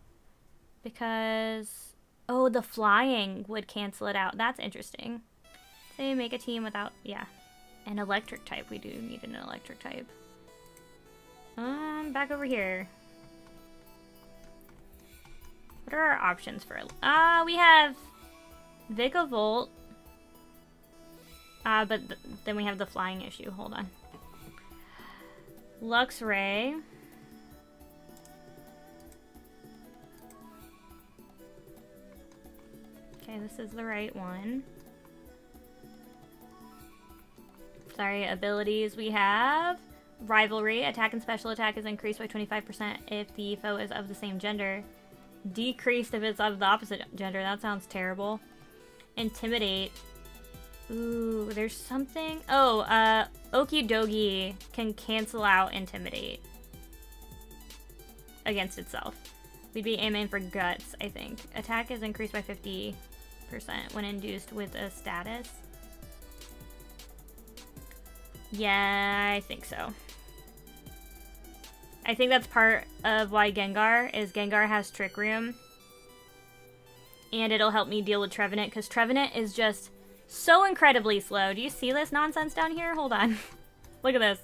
Because, oh, the flying would cancel it out. That's interesting. Say make a team without, yeah. An electric type. We do need an electric type. Back over here. What are our options for? We have Vikavolt. But then we have the flying issue. Hold on. Luxray. Okay, this is the right one. Sorry, abilities we have. Rivalry. Attack and special attack is increased by 25% if the foe is of the same gender. Decreased if it's of the opposite gender. That sounds terrible. Intimidate. Ooh, there's something. Oh, Okidogi can cancel out Intimidate against itself. We'd be aiming for Guts, I think. Attack is increased by 50% when induced with a status. Yeah, I think so. I think that's part of why Gengar has Trick Room. And it'll help me deal with Trevenant, because Trevenant is just so incredibly slow. Do you see this nonsense down here? Hold on. Look at this.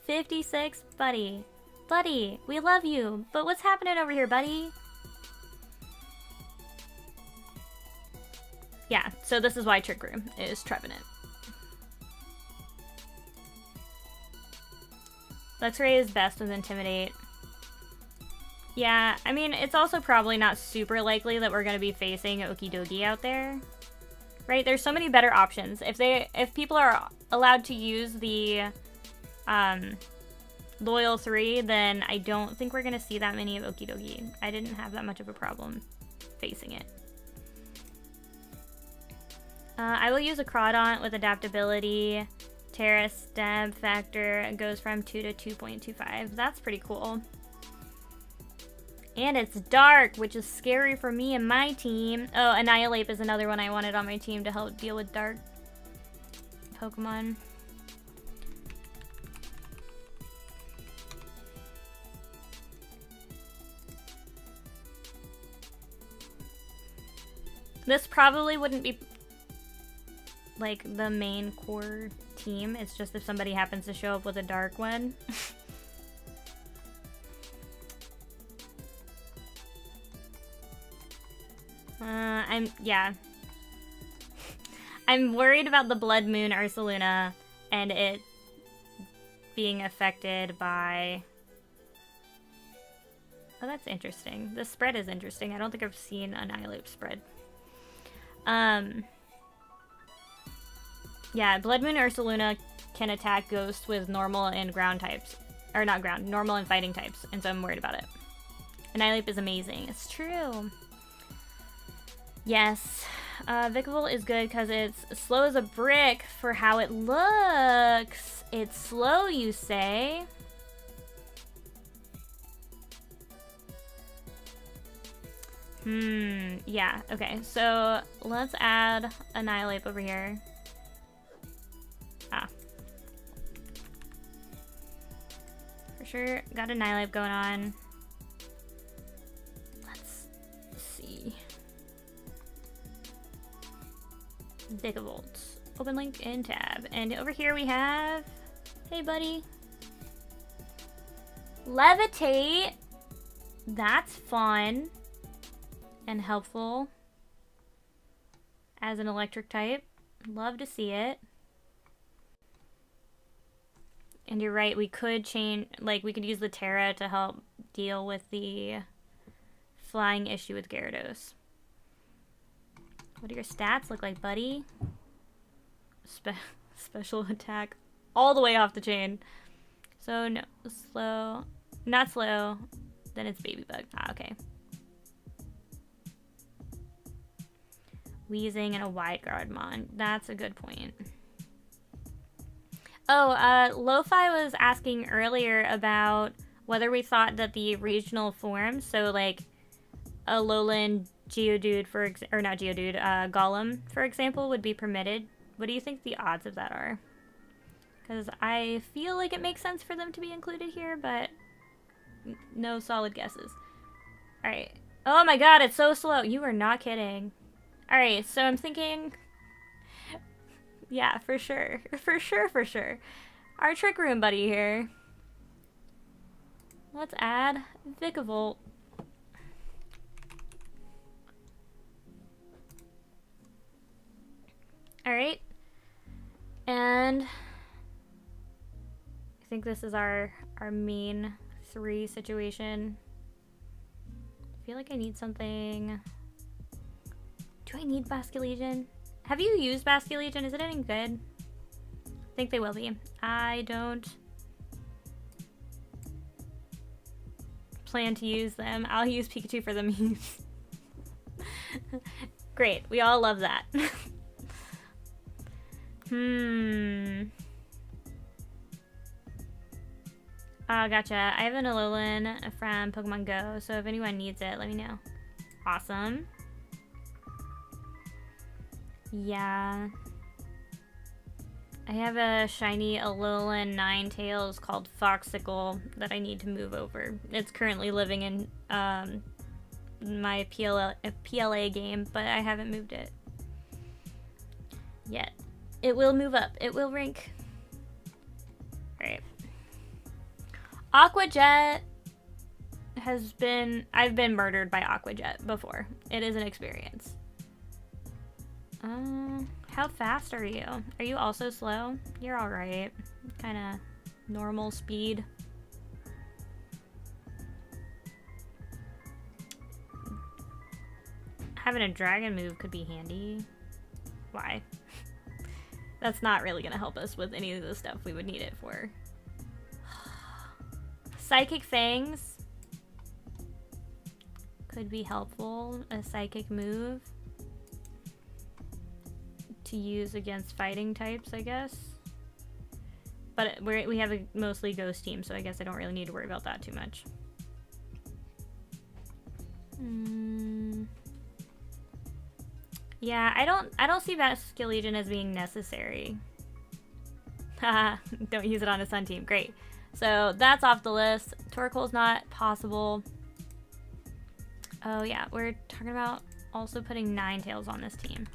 56, buddy. Buddy, we love you. But what's happening over here, buddy? Yeah, so this is why Trick Room is Trevenant. Luxray is best with Intimidate. Yeah, I mean, it's also probably not super likely that we're going to be facing Okidogi out there. Right? There's so many better options. If people are allowed to use the Loyal 3, then I don't think we're going to see that many of Okidogi. I didn't have that much of a problem facing it. I will use a Crawdaunt with adaptability. Terra stab factor goes from 2 to 2.25. That's pretty cool. And it's dark, which is scary for me and my team. Oh, Annihilate is another one I wanted on my team to help deal with dark Pokemon. This probably wouldn't be like the main core team. It's just if somebody happens to show up with a dark one. I'm worried about the Blood Moon Ursaluna and it being affected by... Oh, that's interesting. The spread is interesting. I don't think I've seen Annihilate spread. Yeah, Blood Moon Ursaluna can attack Ghost with normal and ground types. Or not ground, normal and fighting types. And so I'm worried about it. Annihilate is amazing. It's true. Yes. Vikavolt is good because it's slow as a brick for how it looks. It's slow, you say? Yeah. Okay, so let's add Annihilate over here. For sure, got Annihilate going on. Let's see. Vikavolt. Open link in tab. And over here we have... Hey, buddy. Levitate. That's fun. And helpful. As an electric type. Love to see it. And you're right, we could change... Like, we could use the Terra to help deal with the flying issue with Gyarados. What do your stats look like, buddy? Special attack all the way off the chain. So, no. Slow. Not slow. Then it's Baby Bug. Okay. Wheezing and a Wide Guard Mon. That's a good point. Oh, Lo-Fi was asking earlier about whether we thought that the regional forms, so like Alolan Geodude, or not Geodude, Golem, for example, would be permitted. What do you think the odds of that are? Because I feel like it makes sense for them to be included here, but no solid guesses. Alright. Oh my god, it's so slow. You are not kidding. Alright, so I'm thinking... Yeah, for sure. For sure. Our Trick Room buddy here. Let's add Vikavolt. Alright. And... I think this is our main 3 situation. I feel like I need something... Do I need Basculegion? Have you used Basculegion? Is it any good? I think they will be. I don't plan to use them. I'll use Pikachu for the memes. Great. We all love that. Oh, gotcha. I have an Alolan from Pokemon Go, so if anyone needs it, let me know. Awesome. Yeah. I have a shiny Alolan Ninetales called Foxicle that I need to move over. It's currently living in my PLA game, but I haven't moved it yet. It will move up. It will rank. Alright. Aqua Jet has been... I've been murdered by Aqua Jet before. It is an experience. How fast are you? Are you also slow? You're alright. Kind of normal speed. Having a dragon move could be handy. Why? That's not really going to help us with any of the stuff we would need it for. Psychic Fangs could be helpful. A psychic move to use against fighting types, I guess. But we have a mostly ghost team, so I guess I don't really need to worry about that too much. Yeah, I don't see Basculegion as being necessary. Haha, don't use it on a Sun team. Great. So that's off the list. Torkoal's not possible. Oh yeah, we're talking about also putting Ninetales on this team.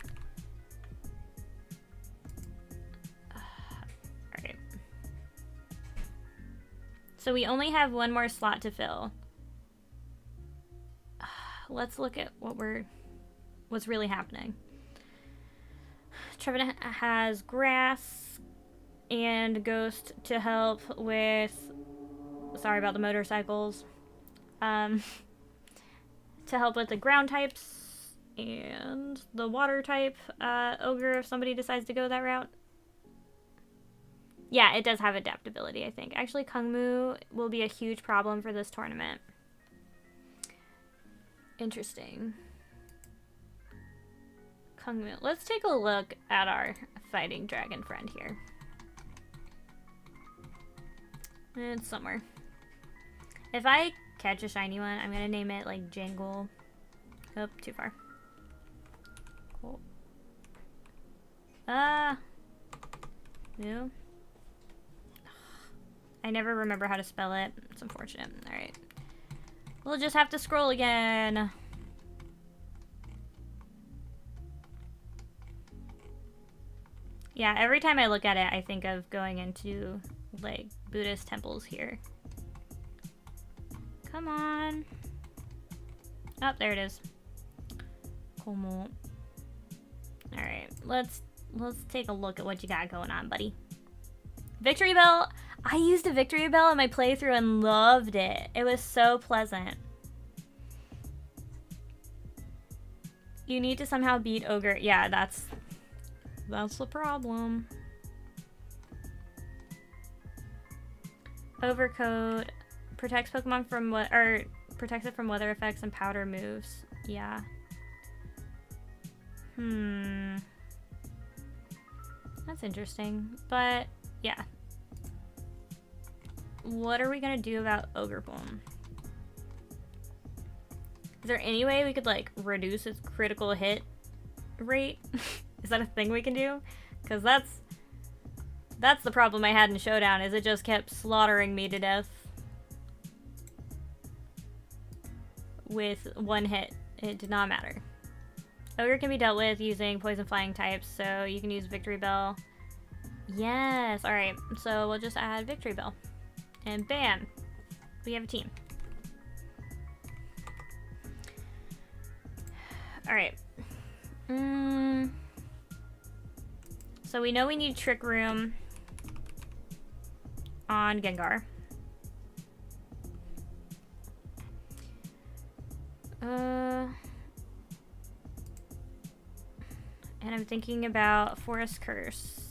Alright. So we only have one more slot to fill. Let's look at what's really happening. Trevin has Grass and Ghost to help with... Sorry about the motorcycles. To help with the ground types and the water type Ogre if somebody decides to go that route. Yeah, it does have adaptability, I think. Actually, Kungmu will be a huge problem for this tournament. Interesting. Kungmu. Let's take a look at our fighting dragon friend here. It's somewhere. If I catch a shiny one, I'm gonna name it like Jangle. Oh, too far. Cool. No. I never remember how to spell it. It's unfortunate. Alright. We'll just have to scroll again. Yeah, every time I look at it, I think of going into, like, Buddhist temples here. Come on. Oh, there it is. Como. Alright, let's take a look at what you got going on, buddy. Victory Bell. I used a Victory Bell in my playthrough and loved it. It was so pleasant. You need to somehow beat Ogre. Yeah, that's the problem. Overcoat protects Pokemon from protects it from weather effects and powder moves. Yeah. That's interesting. But yeah, what are we gonna do about Ogerpon? Is there any way we could, like, reduce its critical hit rate? Is that a thing we can do? Because that's the problem I had in Showdown, is it just kept slaughtering me to death with one hit. It did not matter. Ogre can be dealt with using poison flying types, so you can use Victory Bell. Yes, alright. So we'll just add Victory Bell. And bam! We have a team. Alright. So we know we need Trick Room on Gengar. And I'm thinking about Forest Curse.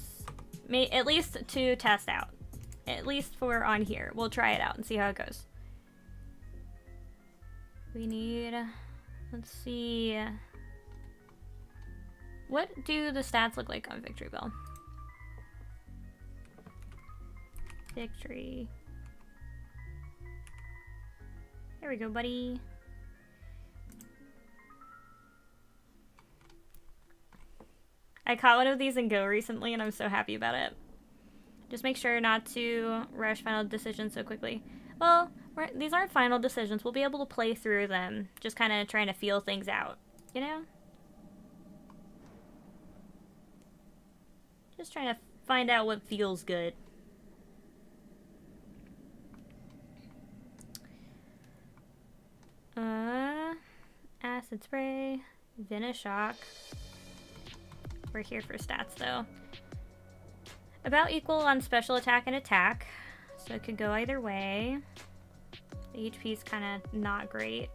At least to test out. At least for on here. We'll try it out and see how it goes. We need... Let's see... What do the stats look like on Victory Bell? Victory. There we go, buddy. I caught one of these in Go recently, and I'm so happy about it. Just make sure not to rush final decisions so quickly. Well, these aren't final decisions. We'll be able to play through them, just kind of trying to feel things out, you know? Just trying to find out what feels good. Acid Spray, Venoshock. We're here for stats though. About equal on special attack and attack, so it could go either way. The HP is kind of not great.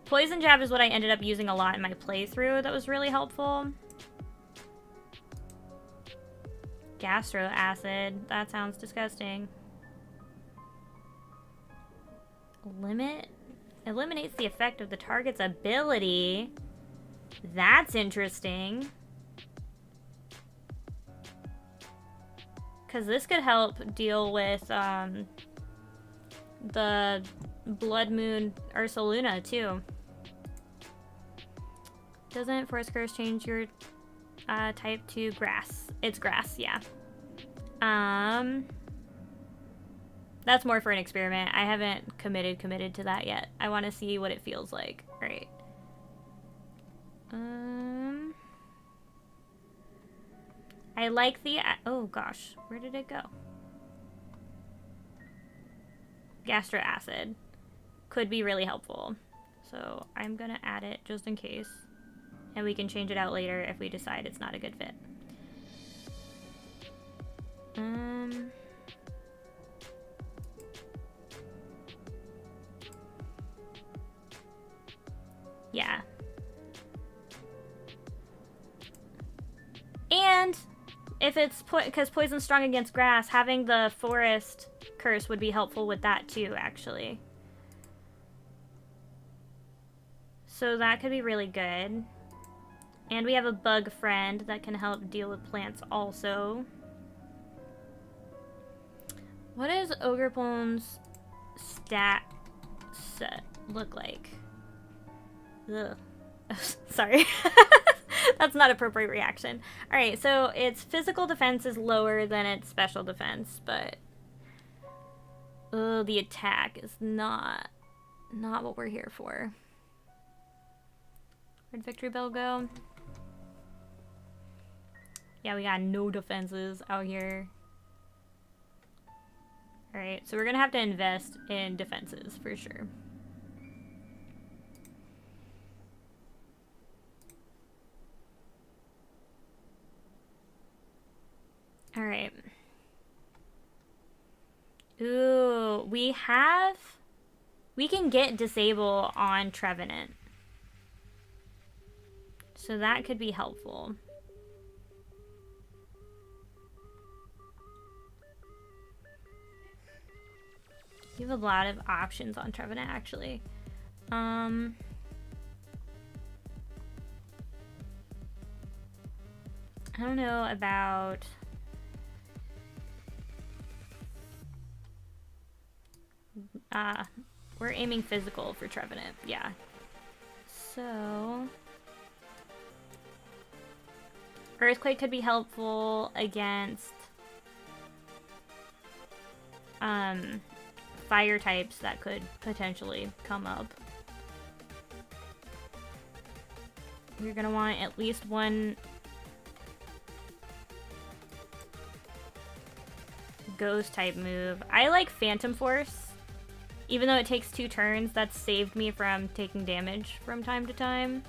Poison Jab is what I ended up using a lot in my playthrough. That was really helpful. Gastro Acid. That sounds disgusting. Eliminates the effect of the target's ability. That's interesting. Because this could help deal with the Blood Moon Ursaluna too. Doesn't Forest Curse change your type to grass? It's grass, yeah. That's more for an experiment. I haven't committed to that yet. I want to see what it feels like. All right. I like the... Oh, gosh. Where did it go? Gastro Acid. Could be really helpful. So I'm going to add it just in case. And we can change it out later if we decide it's not a good fit. Yeah. And if it's because poison's strong against grass, having the Forest Curse would be helpful with that too, actually. So that could be really good. And we have a bug friend that can help deal with plants also. What does Ogerpon's stat set look like? Ugh. Sorry. That's not appropriate reaction. Alright, so its physical defense is lower than its special defense, but... Oh, the attack is not what we're here for. Where'd Victory Bell go? Yeah, we got no defenses out here. Alright, so we're gonna have to invest in defenses for sure. Alright. Ooh, we can get Disable on Trevenant. So that could be helpful. You have a lot of options on Trevenant, actually. I don't know about... We're aiming physical for Trevenant, yeah. So... Earthquake could be helpful against fire types that could potentially come up. You're gonna want at least one ghost type move. I like Phantom Force. Even though it takes 2 turns, that's saved me from taking damage from time to time.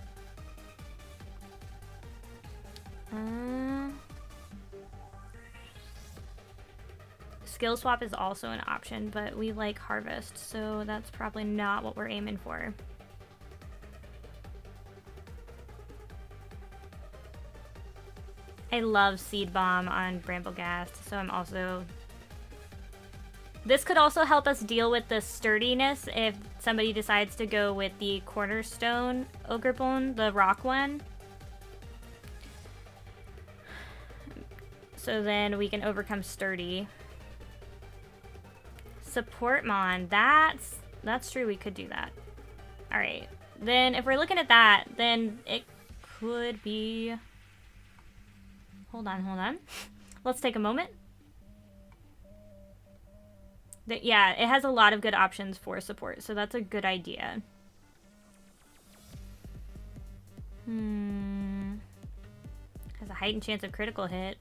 Skill swap is also an option, but we like Harvest, so that's probably not what we're aiming for. I love Seed Bomb on Bramblegast, so I'm also... This could also help us deal with the sturdiness if somebody decides to go with the Cornerstone Ogrepon, the rock one. So then we can overcome sturdy. Support Mon, that's true, we could do that. Alright, then if we're looking at that, then it could be... Hold on. Let's take a moment. Yeah, it has a lot of good options for support, so that's a good idea. Has a heightened chance of critical hit.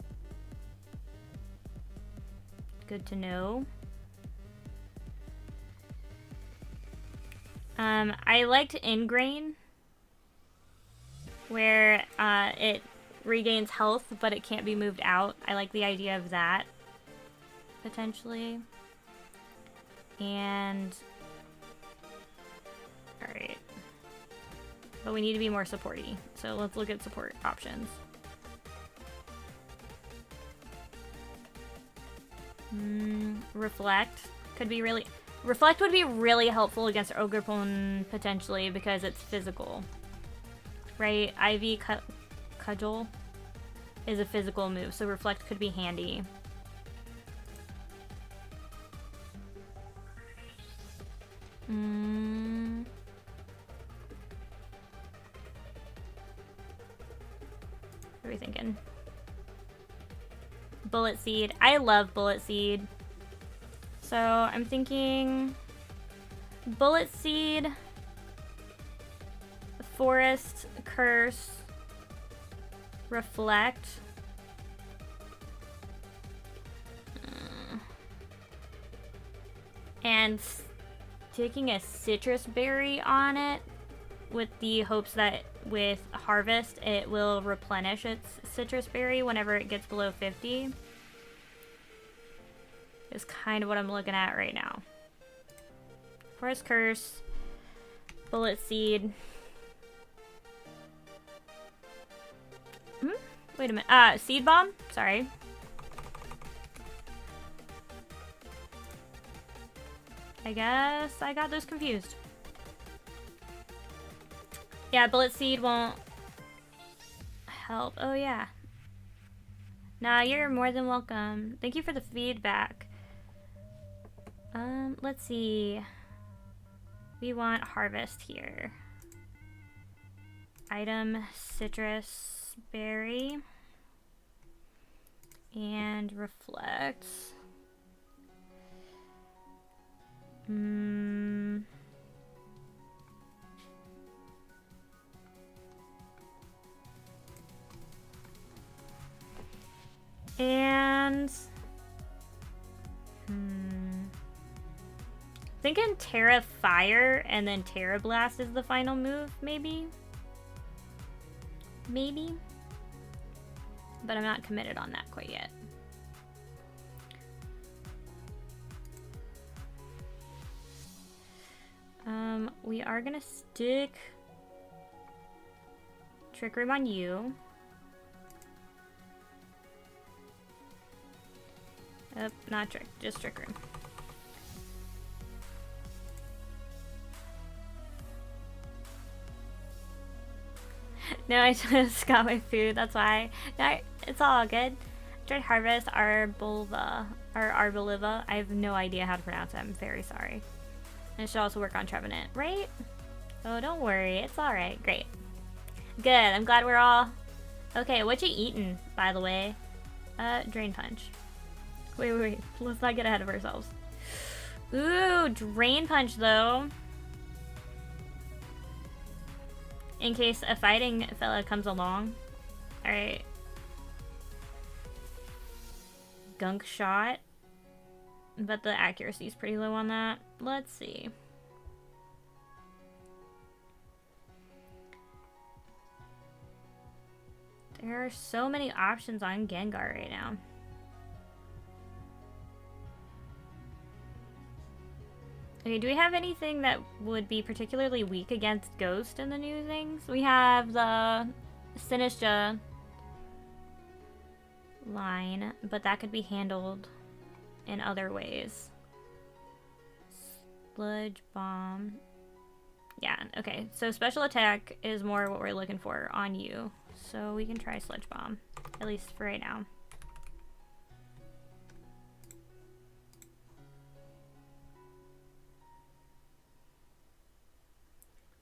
Good to know. I liked Ingrain, where it regains health, but it can't be moved out. I like the idea of that, potentially. And... Alright. But we need to be more supporty, so let's look at support options. Reflect could be really... Reflect would be really helpful against Ogrepon, potentially, because it's physical. Right? Ivy Cudgel is a physical move, so Reflect could be handy. What are we thinking? Bullet Seed. I love Bullet Seed. So I'm thinking Bullet Seed, Forest, Curse, Reflect. And sticking a citrus berry on it with the hopes that with Harvest it will replenish its citrus berry whenever it gets below 50. Is kind of what I'm looking at right now. Forest Curse, Bullet Seed. Wait a minute. Seed Bomb? Sorry. I guess I got those confused. Yeah, Bullet Seed won't help. Oh, yeah. Nah, you're more than welcome. Thank you for the feedback. Let's see. We want Harvest here. Item, Citrus Berry. And Reflect. And thinking Terra Fire and then Terra Blast is the final move, maybe? Maybe? But I'm not committed on that quite yet. We are gonna stick Trick Room on you. Not Trick, just Trick Room. No, I just got my food, that's why. No, it's all good. Tried Harvest Arboliva. I have no idea how to pronounce it, I'm very sorry. And it should also work on Trevenant, right? Oh, don't worry. It's alright. Great. Good. I'm glad we're all... Okay, what you eating, by the way? Drain Punch. Wait. Let's not get ahead of ourselves. Ooh, Drain Punch, though. In case a fighting fella comes along. Alright. Gunk Shot. But the accuracy is pretty low on that. Let's see. There are so many options on Gengar right now. Okay, do we have anything that would be particularly weak against Ghost in the new things? We have the Sinistcha line, but that could be handled in other ways. Sludge Bomb. Yeah, okay. So special attack is more what we're looking for on you. So we can try Sludge Bomb, at least for right now.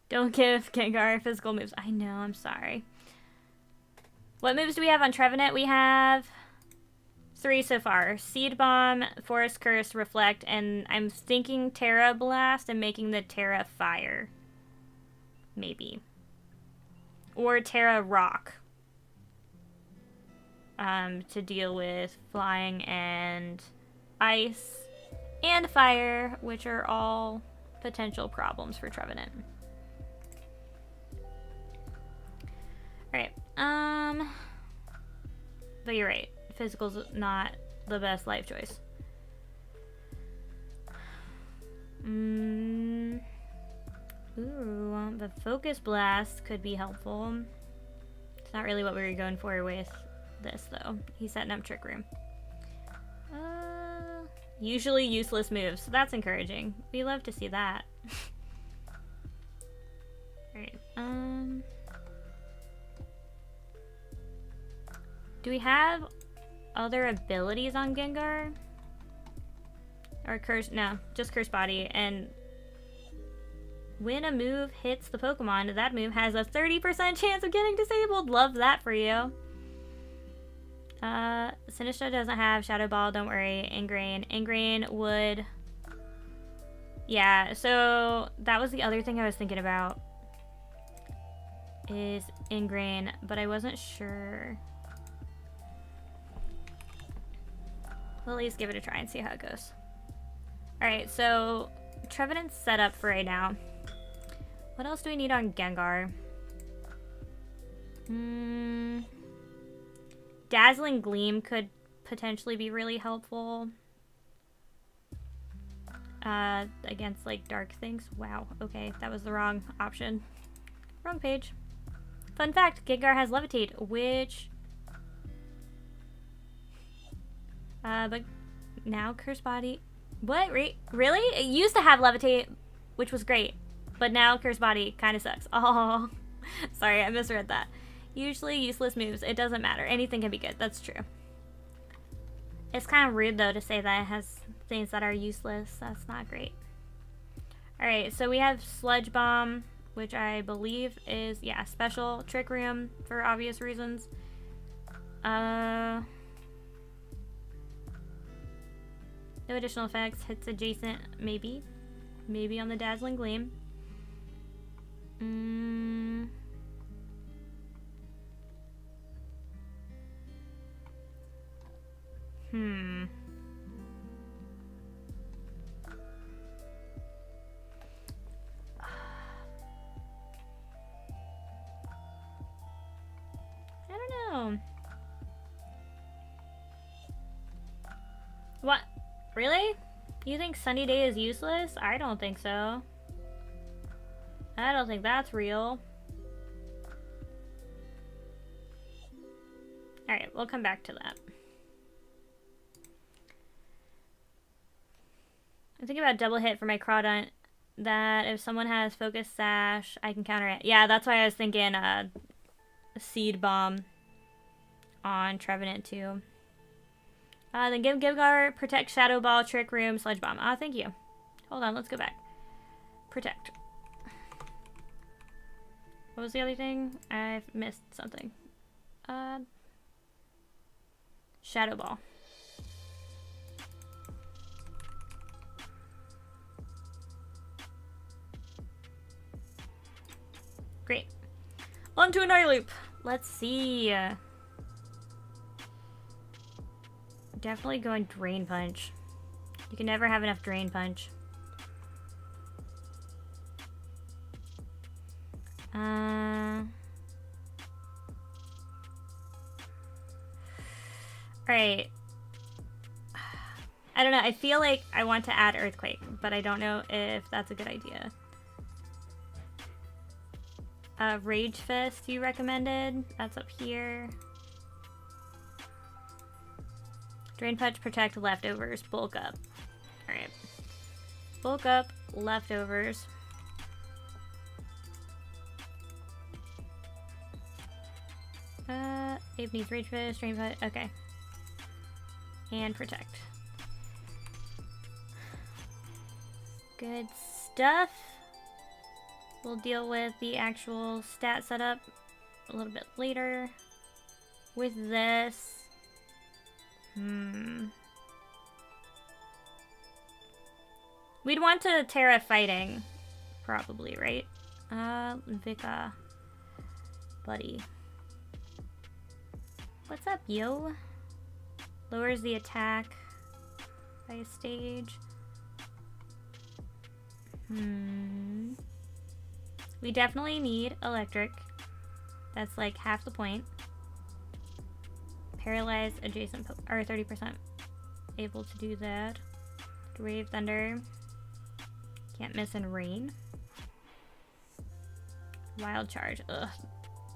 Don't give Gengar physical moves. I know, I'm sorry. What moves do we have on Trevenant? We have 3 so far. Seed Bomb, Forest Curse, Reflect, and I'm thinking Terra Blast and making the Terra Fire. Maybe. Or Terra Rock. To deal with flying and ice and fire, which are all potential problems for Trevenant. Alright, but you're right. Physical's not the best life choice. Ooh, the Focus Blast could be helpful. It's not really what we were going for with this, though. He's setting up Trick Room. Usually useless moves, so that's encouraging. We love to see that. Alright, do we have other abilities on Gengar? Or Curse? No, just Curse Body. And when a move hits the Pokemon, that move has a 30% chance of getting disabled. Love that for you. Sinistcha doesn't have Shadow Ball, don't worry. Ingrain. Ingrain would... Yeah, so that was the other thing I was thinking about. Is Ingrain, but I wasn't sure. We'll at least give it a try and see how it goes. Alright, so Trevenant's set up for right now. What else do we need on Gengar? Dazzling Gleam could potentially be really helpful. Against, like, dark things. Wow, okay, that was the wrong option. Wrong page. Fun fact, Gengar has Levitate, which... but now Curse Body... What? Really? It used to have Levitate, which was great. But now Curse Body kind of sucks. Oh, sorry, I misread that. Usually useless moves. It doesn't matter. Anything can be good. That's true. It's kind of rude, though, to say that it has things that are useless. That's not great. Alright, so we have Sludge Bomb, which I believe is, yeah, special Trick Room for obvious reasons. No additional effects. Hits adjacent, maybe. Maybe on the Dazzling Gleam. I don't know. What? Really? You think Sunny Day is useless? I don't think so. I don't think that's real. Alright, we'll come back to that. I'm thinking about double hit for my Crawdaunt, that if someone has Focus Sash, I can counter it. Yeah, that's why I was thinking Seed Bomb on Trevenant too. Then give Gengar, Protect, Shadow Ball, Trick Room, Sludge Bomb. Ah, thank you. Hold on, let's go back. protect. What was the other thing? I've missed something. Shadow Ball. Great. On to an eye loop. Let's see. Definitely going Drain Punch. You can never have enough Drain Punch. Alright. I don't know. I feel like I want to add Earthquake, but I don't know if that's a good idea. Rage Fist you recommended. That's up here. Drain Punch, Protect, Leftovers, Bulk Up. Alright. Bulk Up, Leftovers. Ape needs Rage Fist, Drain Punch. Okay. And Protect. Good stuff. We'll deal with the actual stat setup a little bit later. With this. We'd want to Terra Fighting, probably, right? Vika. Buddy. What's up, yo? Lowers the attack by a stage. We definitely need electric. That's like half the point. Paralyze adjacent or 30%. Able to do that. Wave Thunder. Can't miss in rain. Wild Charge. Ugh.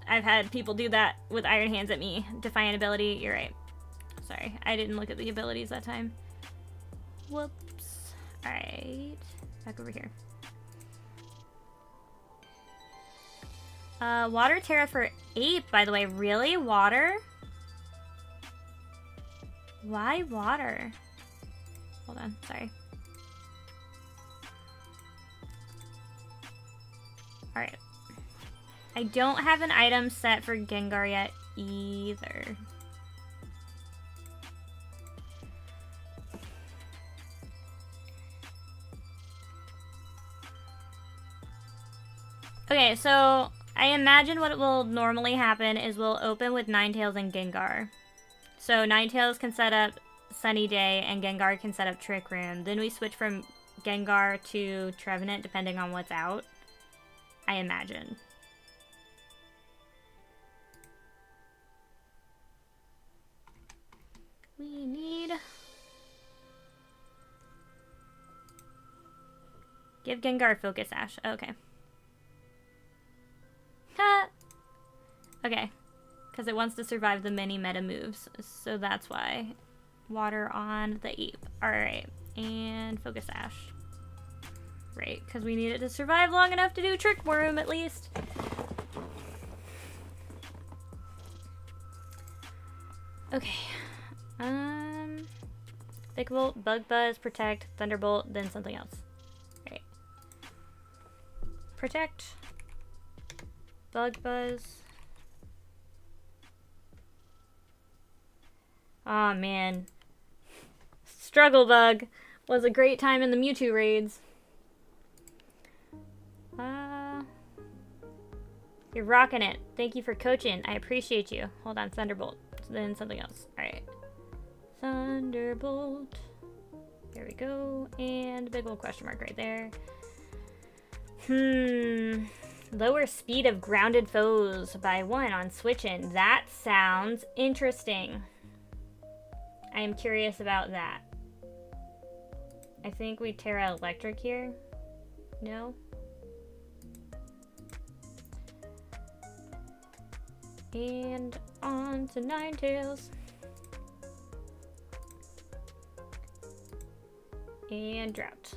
I've had people do that with Iron Hands at me. Defiant ability. You're right. Sorry. I didn't look at the abilities that time. Whoops. Alright. Back over here. Water Terra for Ape, by the way. Really? Water? Why water? Hold on. Sorry. Alright. I don't have an item set for Gengar yet either. Okay, so I imagine what will normally happen is we'll open with Ninetales and Gengar. So Ninetales can set up Sunny Day and Gengar can set up Trick Room. Then we switch from Gengar to Trevenant depending on what's out. I imagine. We need... Give Gengar Focus Sash. Okay. Ha! Okay. Because it wants to survive the mini meta moves. So that's why. Water on the Ape. Alright. And Focus Sash. Right. Because we need it to survive long enough to do Trick Room at least. Okay. Thick Bolt, Bug Buzz, Protect, Thunderbolt, then something else. Right. Protect. Bug Buzz. Aw, man. Struggle Bug was a great time in the Mewtwo raids. You're rocking it. Thank you for coaching. I appreciate you. Hold on, Thunderbolt. Then something else. Alright. Thunderbolt. There we go. And big old question mark right there. Lower speed of grounded foes by 1 on switch-in. That sounds interesting. I am curious about that. I think we Terra Electric here. No? And on to Ninetales. And Drought.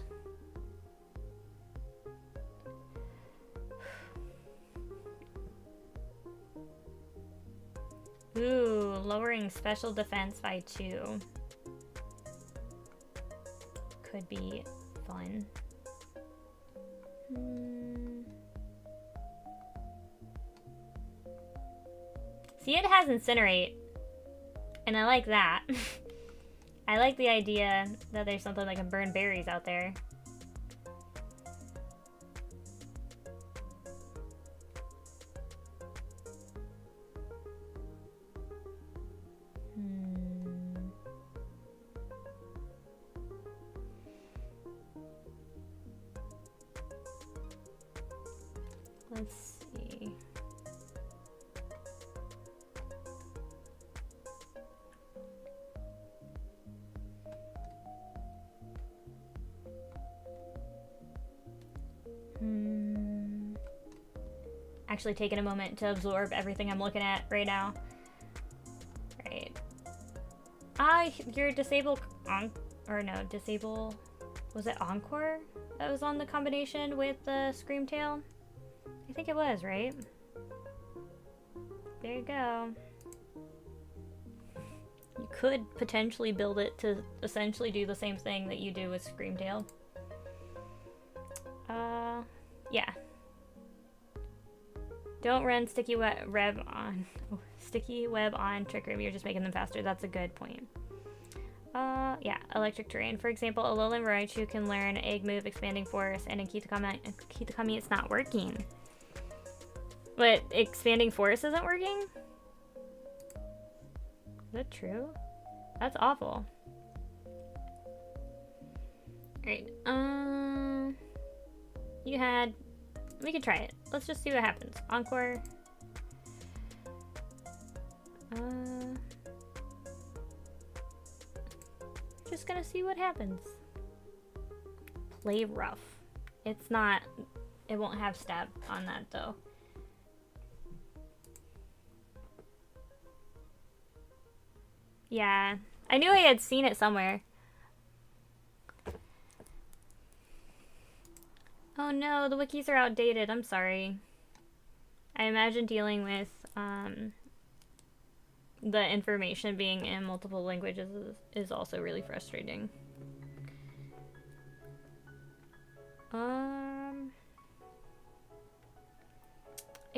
Ooh, lowering special defense by 2. Could be fun. See, it has Incinerate, and I like that. I like the idea that there's something that can burn berries out there. Let's see. Actually taking a moment to absorb everything I'm looking at right now. Right. You're disable on, or no, disable, was it Encore that was on the combination with the Screamtail? I think it was, right? There you go. You could potentially build it to essentially do the same thing that you do with Screamtail. Yeah. Don't run sticky web on Trick Room. You're just making them faster. That's a good point. Yeah, electric terrain. For example, Alolan Raichu can learn Egg Move, Expanding Force, and in Kitakami it's not working. But Expanding Force isn't working? Is that true? That's awful. Alright, we could try it. Let's just see what happens. Encore. Just gonna see what happens. Play rough. It's not, it won't have stab on that though. Yeah, I knew I had seen it somewhere. Oh no, the wikis are outdated. I'm sorry. I imagine dealing with the information being in multiple languages is also really frustrating. I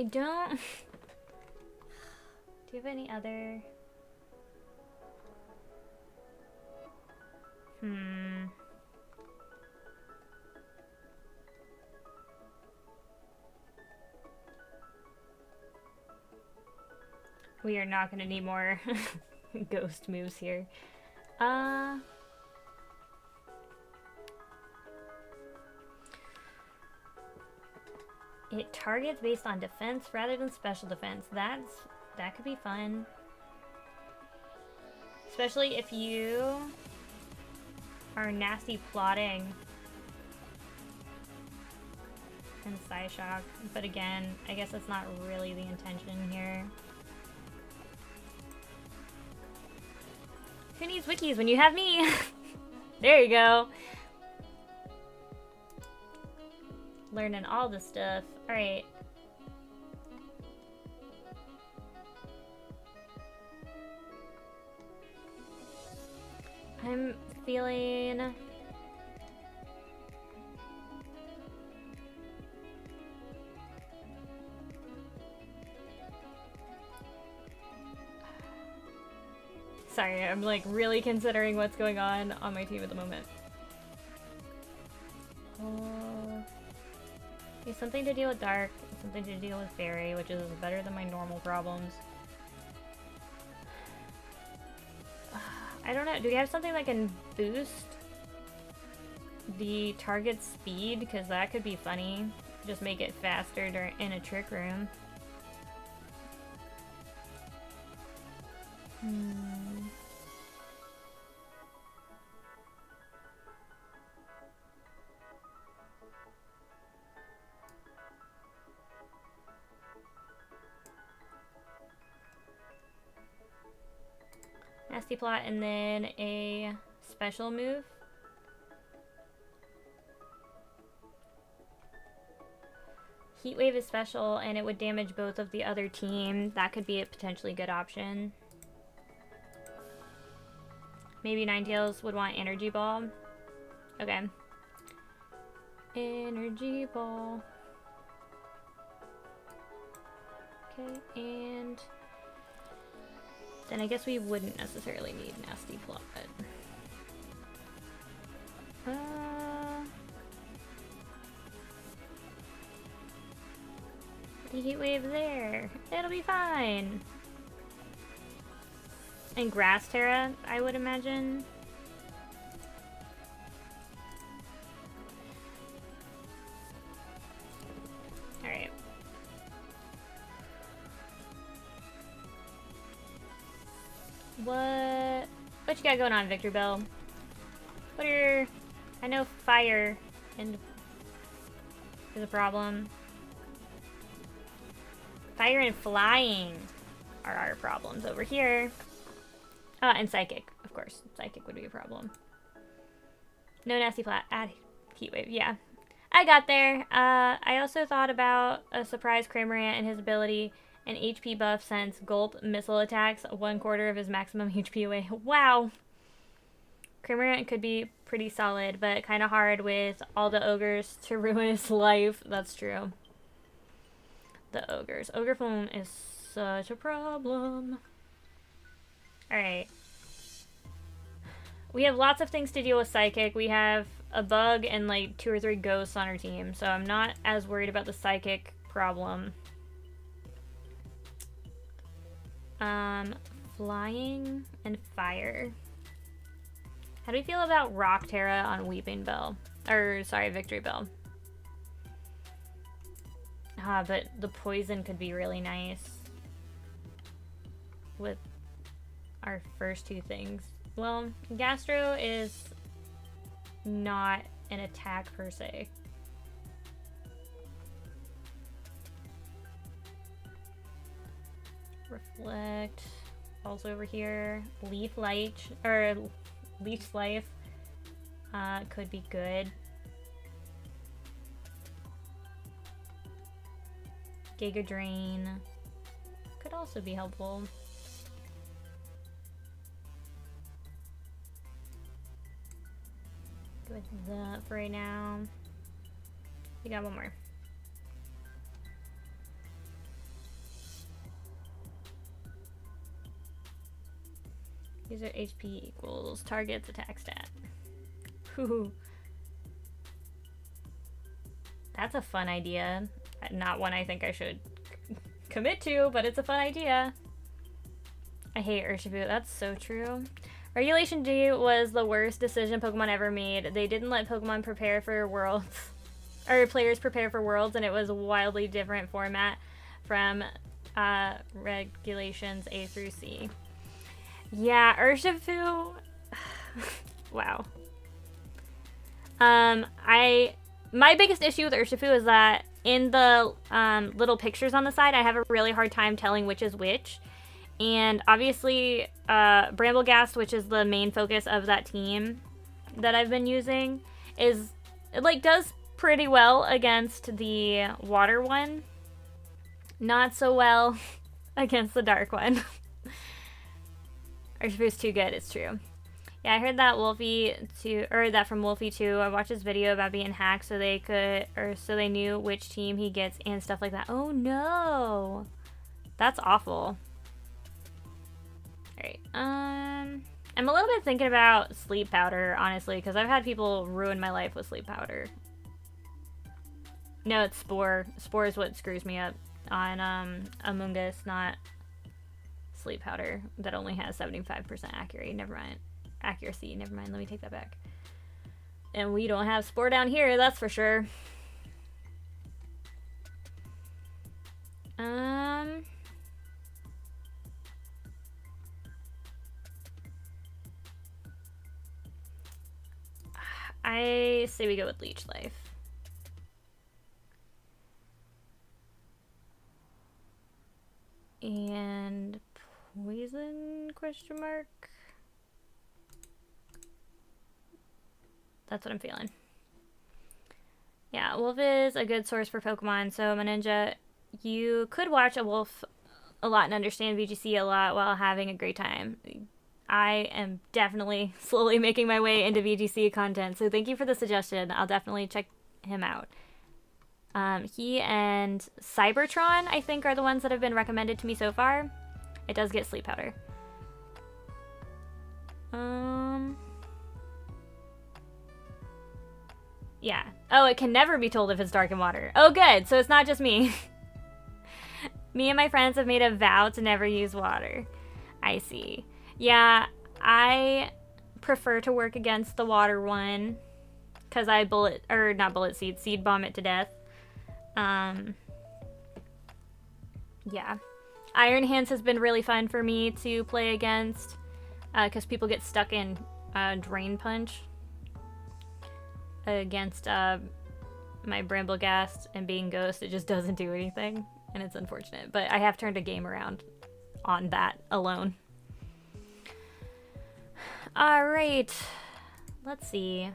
don't... Do you have any other... We are not gonna need more ghost moves here. It targets based on defense rather than special defense. That could be fun. Especially if you are nasty plotting and Psyshock. But again, I guess that's not really the intention here. Who needs wikis when you have me? There you go. Learning all this stuff. Alright. I'm feeling... Sorry, I'm like really considering what's going on my team at the moment. Okay, something to deal with Dark, something to deal with Fairy, which is better than my normal problems. I don't know, do we have something that can boost the target's speed? Because that could be funny. Just make it faster in a Trick Room. Nasty plot and then a special move. Heat Wave is special and it would damage both of the other team. That could be a potentially good option. Maybe Ninetales would want Energy Ball. Okay. Energy ball. Okay, and then I guess we wouldn't necessarily need Nasty Plot. The heat wave there. It'll be fine. And Grass Terra, I would imagine. Alright. What you got going on, Victor Bell? What are... I know fire and is a problem. Fire and flying are our problems over here. And psychic, of course. Psychic would be a problem. No nasty flat. Add heat wave. Yeah. I got there. I also thought about a surprise Cramorant and his ability. An HP buff sends Gulp missile attacks 1/4 of his maximum HP away. Wow. Cramorant could be pretty solid, but kind of hard with all the ogres to ruin his life. That's true. The ogres. Ogre Foam is such a problem. Alright. We have lots of things to deal with Psychic. We have a bug and like 2 or 3 ghosts on our team, so I'm not as worried about the Psychic problem. Flying and fire. How do we feel about Rock Terra on Weeping Bell? Or, sorry, Victory Bell. But the poison could be really nice with our first 2 things. Well, Gastro is not an attack per se. Reflect. Also over here. Leaf Light, or Leech Life could be good. Giga Drain could also be helpful. Go with that for right now. We got one more. User HP equals target's attack stat. Whew. That's a fun idea. Not one I think I should commit to, but it's a fun idea. I hate Urshifu. That's so true. Regulation G was the worst decision Pokemon ever made. They didn't let Pokemon prepare for Worlds, or players prepare for Worlds, and it was a wildly different format from Regulations A through C. Yeah, Urshifu. Wow. My biggest issue with Urshifu is that in the little pictures on the side, I have a really hard time telling which is which. And obviously, Bramblegast, which is the main focus of that team that I've been using, it does pretty well against the water one. Not so well against the dark one. Urshifu's too good, it's true. Yeah, I heard that that from Wolfie too. I watched his video about being hacked so they knew which team he gets and stuff like that. Oh no! That's awful. Alright, I'm a little bit thinking about sleep powder, honestly, because I've had people ruin my life with sleep powder. No, it's Spore. Spore is what screws me up on Amoonguss, not sleep powder that only has 75% accuracy. Never mind. Accuracy. Never mind. Let me take that back. And we don't have Spore down here, that's for sure. I say we go with Leech Life. And poison question mark? That's what I'm feeling. Yeah, Wolf is a good source for Pokemon, so Maninja, you could watch a Wolf a lot and understand VGC a lot while having a great time. I am definitely slowly making my way into VGC content, so thank you for the suggestion. I'll definitely check him out. He and Cybertron, I think, are the ones that have been recommended to me so far. It does get sleep powder. Yeah. Oh, it can never be told if it's dark in water. Oh, good. So it's not just me. Me and my friends have made a vow to never use water. I see. Yeah, I prefer to work against the water one because I seed bomb it to death. Yeah. Iron Hands has been really fun for me to play against because people get stuck in Drain Punch against my Brambleghast and being Ghost. It just doesn't do anything, and it's unfortunate. But I have turned a game around on that alone. Alright. Let's see.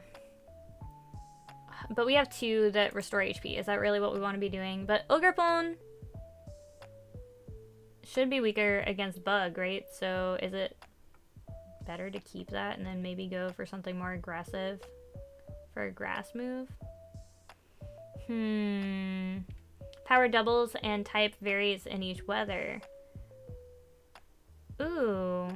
But we have 2 that restore HP. Is that really what we want to be doing? But Ogrepon should be weaker against Bug, right? So is it better to keep that and then maybe go for something more aggressive for a grass move? Power doubles and type varies in each weather. Ooh.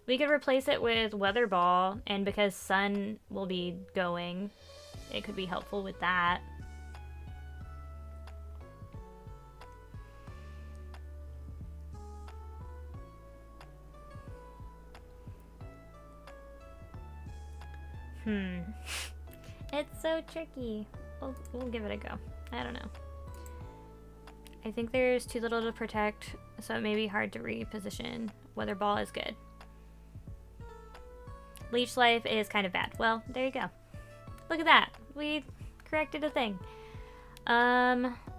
We could replace it with Weather Ball, and because Sun will be going, it could be helpful with that. It's so tricky. We'll give it a go. I don't know. I think there's too little to protect, so it may be hard to reposition. Weather Ball is good. Leech Life is kind of bad. Well, there you go. Look at that. We corrected a thing.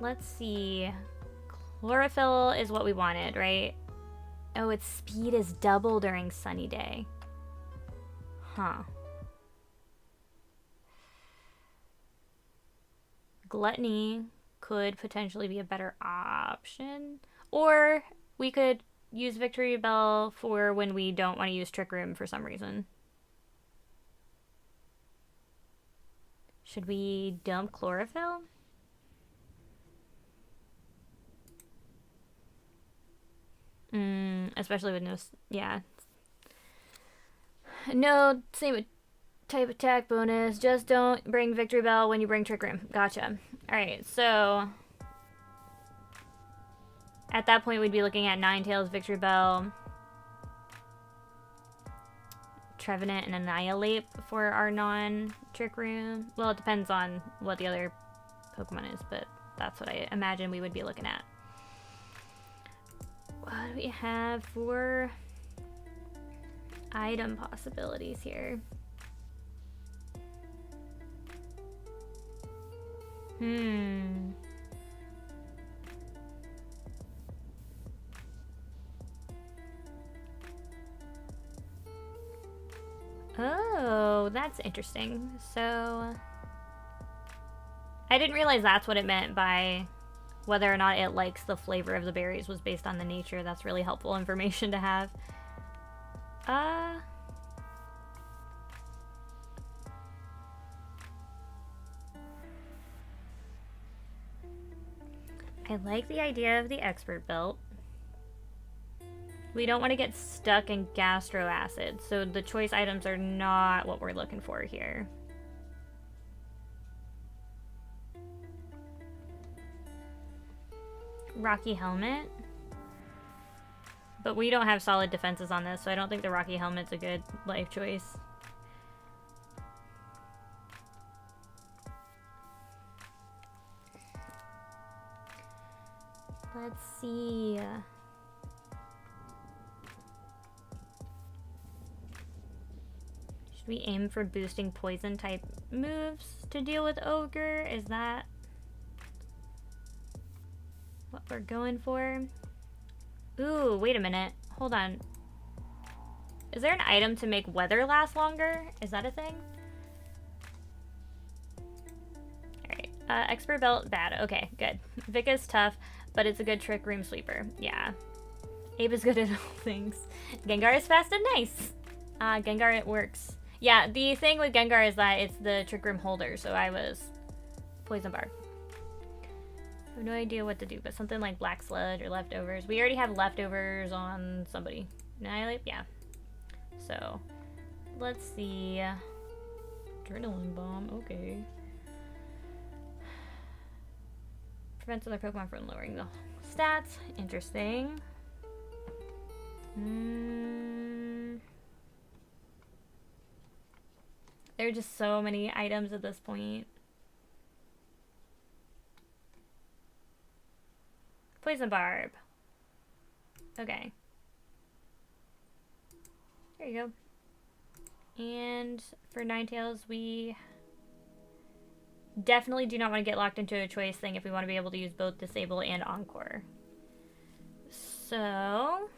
Let's see. Chlorophyll is what we wanted, right? Oh, its speed is double during sunny day. Huh. Gluttony could potentially be a better option. Or we could use Victory Bell for when we don't want to use Trick Room for some reason. Should we dump Chlorophyll? Especially with no... Yeah. No, same type attack bonus. Just don't bring Victory Bell when you bring Trick Room. Gotcha. Alright, so... At that point, we'd be looking at Ninetales, Victory Bell, Trevenant, and Annihilate for our non-Trick Room. Well, it depends on what the other Pokemon is, but that's what I imagine we would be looking at. What do we have for item possibilities here? Oh, that's interesting. So, I didn't realize that's what it meant by whether or not it likes the flavor of the berries was based on the nature. That's really helpful information to have. I like the idea of the expert belt. We don't want to get stuck in gastro acid, so the choice items are not what we're looking for here. Rocky Helmet. But we don't have solid defenses on this, so I don't think the Rocky Helmet's a good life choice. Let's see. Should we aim for boosting poison type moves to deal with Ogre? Is that what we're going for? Ooh, wait a minute. Hold on. Is there an item to make weather last longer? Is that a thing? Alright. Expert belt, bad. Okay, good. Vic is tough, but it's a good trick room sweeper. Yeah. Abe is good at all things. Gengar is fast and nice. Gengar, it works. Yeah, the thing with Gengar is that it's the trick room holder, so I was Poison barb. I have no idea what to do, but something like black sludge or leftovers. We already have leftovers on somebody. Annihilate? Yeah. So, let's see. Adrenaline bomb, okay. Prevents other Pokemon from lowering the stats. Interesting. There are just so many items at this point. Poison barb. Okay. There you go. And for Ninetales, we definitely do not want to get locked into a choice thing if we want to be able to use both Disable and Encore. So...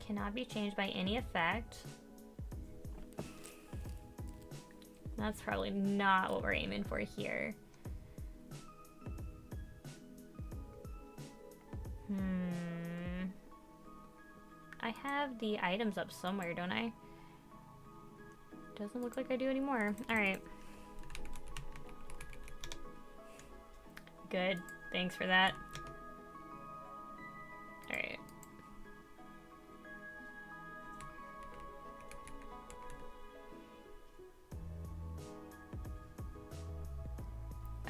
cannot be changed by any effect. That's probably not what we're aiming for here. I have the items up somewhere, don't I? Doesn't look like I do anymore. Alright. Good. Thanks for that. Alright.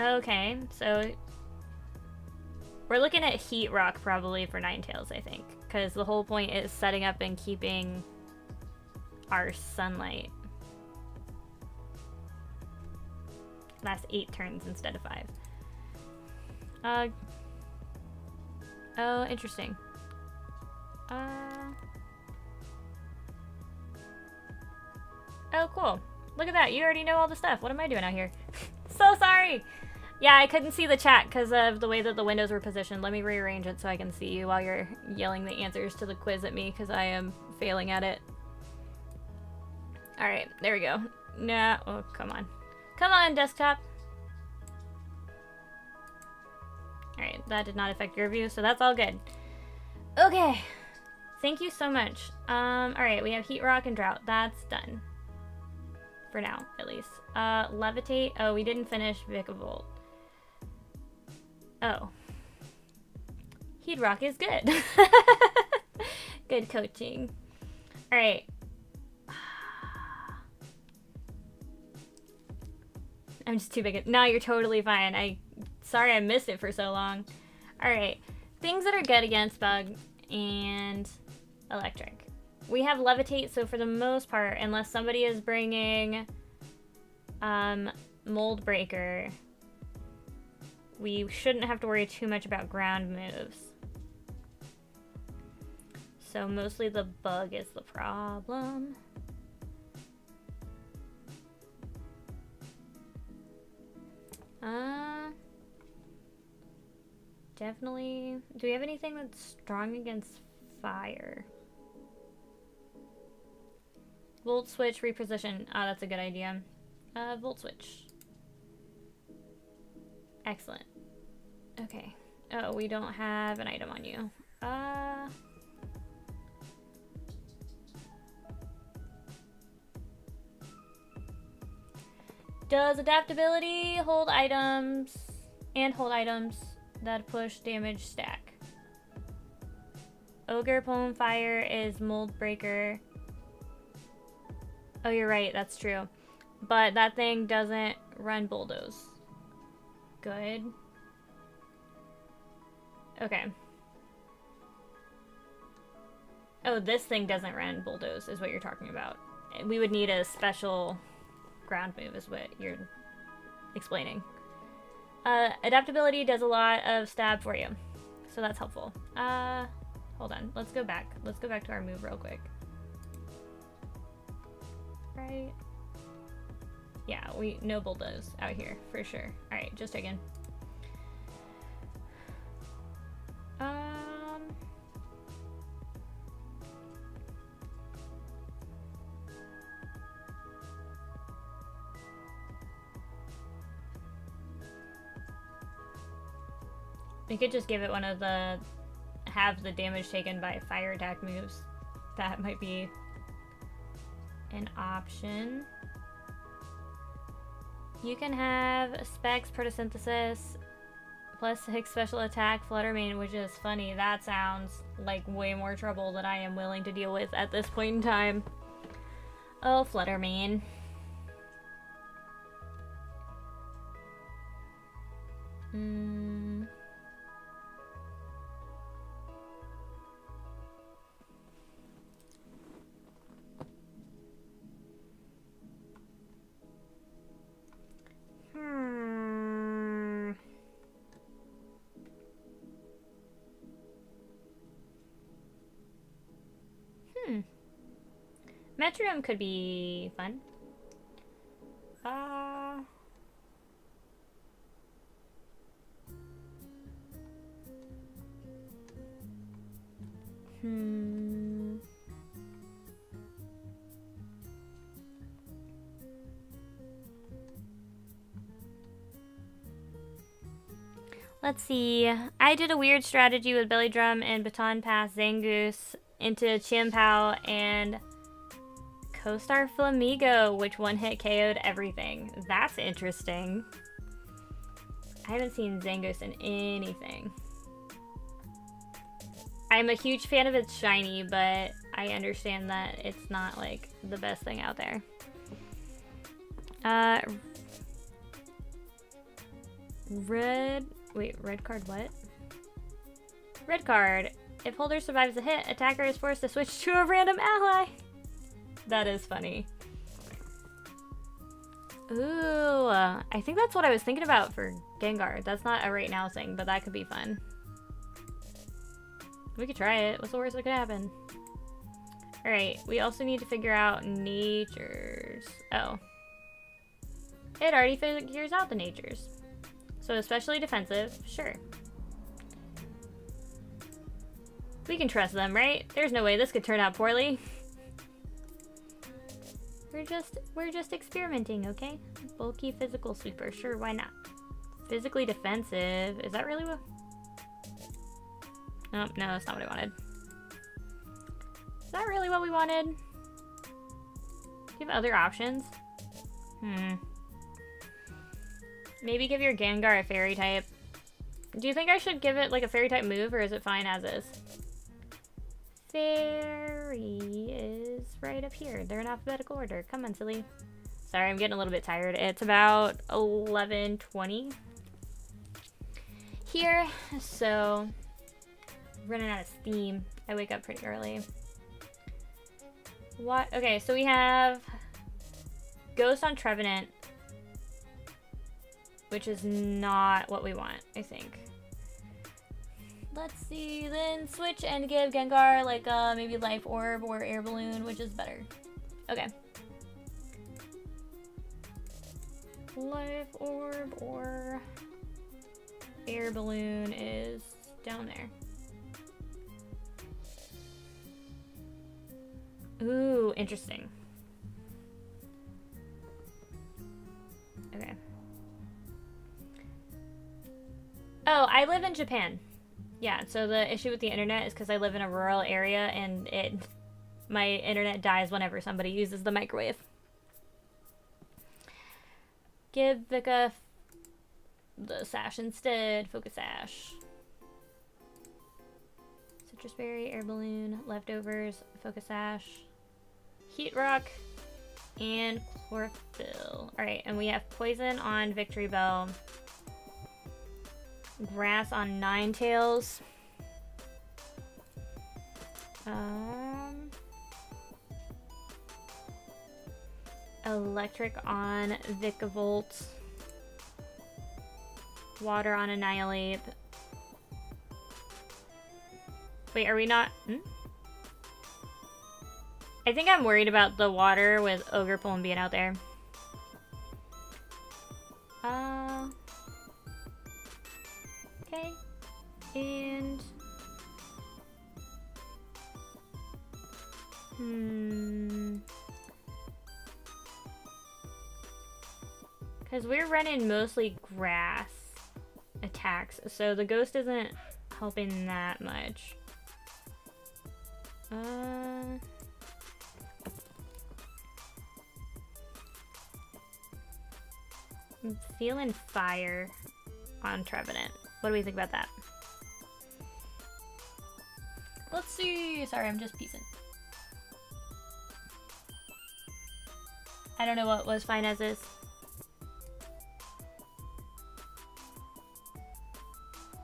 Okay, so we're looking at Heat Rock probably for Ninetales, I think, because the whole point is setting up and keeping our sunlight. Last 8 turns instead of 5. Oh, interesting. Oh, cool. Look at that. You already know all the stuff. What am I doing out here? So sorry. Yeah, I couldn't see the chat because of the way that the windows were positioned. Let me rearrange it so I can see you while you're yelling the answers to the quiz at me because I am failing at it. Alright, there we go. Nah, oh, come on. Come on, desktop. Alright, that did not affect your view, so that's all good. Okay. Thank you so much. Alright, we have Heat Rock and Drought. That's done. For now, at least. Levitate. Oh, we didn't finish Vikavolt. Oh. Heat Rock is good. Good coaching. Alright. I'm just too big. No, you're totally fine. Sorry I missed it for so long. Alright. Things that are good against Bug and Electric. We have Levitate, so for the most part, unless somebody is bringing Mold Breaker, we shouldn't have to worry too much about ground moves. So mostly the Bug is the problem. Definitely. Do we have anything that's strong against fire? Volt Switch, reposition. Ah, that's a good idea. Volt Switch. Excellent. Okay. Oh, we don't have an item on you. Does adaptability hold items and hold items that push damage stack? Ogre, Poem Fire is Mold Breaker. Oh, you're right, that's true. But that thing doesn't run Bulldoze. Good. Okay. Oh, this thing doesn't run Bulldoze is what you're talking about. We would need a special ground move is what you're explaining. Adaptability does a lot of stab for you. So that's helpful. Hold on. Let's go back. Let's go back to our move real quick. Right. Yeah, we no Bulldoze out here for sure. Alright, just checking. We could just give it one of the have the damage taken by fire attack moves. That might be an option. You can have Specs, Protosynthesis, plus 6 special attack, Fluttermane, which is funny. That sounds like way more trouble than I am willing to deal with at this point in time. Oh, Fluttermane. Metrodome could be fun. Let's see. I did a weird strategy with Belly Drum and Baton Pass Zangoose into Chimpao and Co-Star Flamigo, which one-hit KO'd everything. That's interesting. I haven't seen Zangoose in anything. I'm a huge fan of its shiny, but I understand that it's not, like, the best thing out there. Red card what? Red card. If holder survives a hit, attacker is forced to switch to a random ally. That is funny. Ooh, I think that's what I was thinking about for Gengar. That's not a right now thing, but that could be fun. We could try it. What's the worst that could happen? Alright, we also need to figure out natures. Oh. It already figures out the natures. So especially defensive, sure. We can trust them, right? There's no way this could turn out poorly. We're just experimenting, okay? Bulky physical sweeper, sure, why not? Physically defensive, is that really what? Oh, no, that's not what I wanted. Is that really what we wanted? Do you have other options? Maybe give your Gengar a fairy type. Do you think I should give it like a fairy type move, or is it fine as is? Fairy is right up here. They're in alphabetical order. Come on, silly. Sorry, I'm getting a little bit tired. It's about 11:20 here, so running out of steam. I wake up pretty early. What? Okay, so we have Ghost on Trevenant, which is not what we want, I think. Let's see, then switch and give Gengar like maybe Life Orb or Air Balloon, which is better. Okay. Life Orb or Air Balloon is down there. Ooh, interesting. Okay. Oh, I live in Japan. Yeah, so the issue with the internet is because I live in a rural area and my internet dies whenever somebody uses the microwave. Give Vika the sash instead. Focus sash. Citrus berry, air balloon, leftovers, focus sash, heat rock, and chlorophyll. Alright, and we have poison on Victory Bell. Grass on Ninetales. Electric on Vikavolt. Water on Annihilate. Wait, are we not? I think I'm worried about the water with Ogerpon being out there. Okay. And because we're running mostly grass attacks, so the ghost isn't helping that much. I'm feeling fire on Trevenant. What do we think about that? Let's see. Sorry, I'm just piecing. I don't know what was fine as is.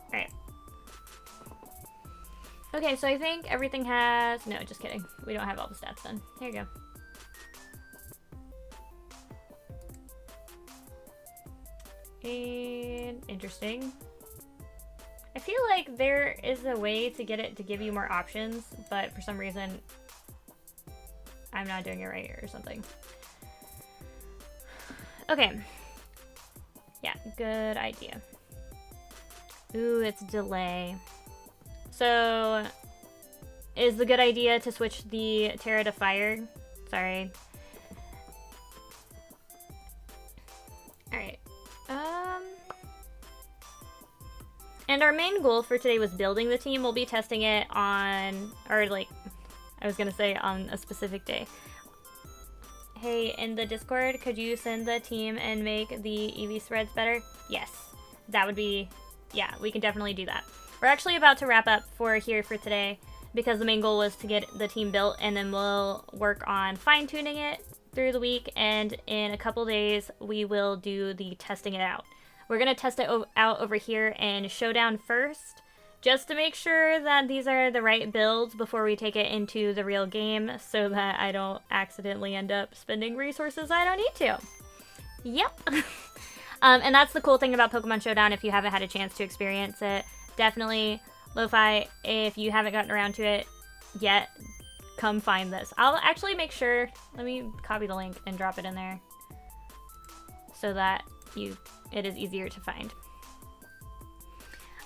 Alright. Okay, so I think everything has... No, just kidding. We don't have all the stats done. Here you go. And interesting. I feel like there is a way to get it to give you more options, but for some reason I'm not doing it right or something. Okay. Yeah, good idea. Ooh, it's delay. So, is the good idea to switch the Terra to fire? Sorry. Alright. And our main goal for today was building the team. We'll be testing it on, or like, I was gonna say on a specific day. Hey, in the Discord, could you send the team and make the EV spreads better? Yes, that would be, yeah, we can definitely do that. We're actually about to wrap up for today because the main goal was to get the team built, and then we'll work on fine-tuning it through the week, and in a couple days we will do the testing it out. We're going to test it out over here in Showdown first, just to make sure that these are the right builds before we take it into the real game, so that I don't accidentally end up spending resources I don't need to. Yep. And that's the cool thing about Pokemon Showdown if you haven't had a chance to experience it. Definitely, Lo-Fi, if you haven't gotten around to it yet, come find this. I'll actually make sure, let me copy the link and drop it in there so that it is easier to find.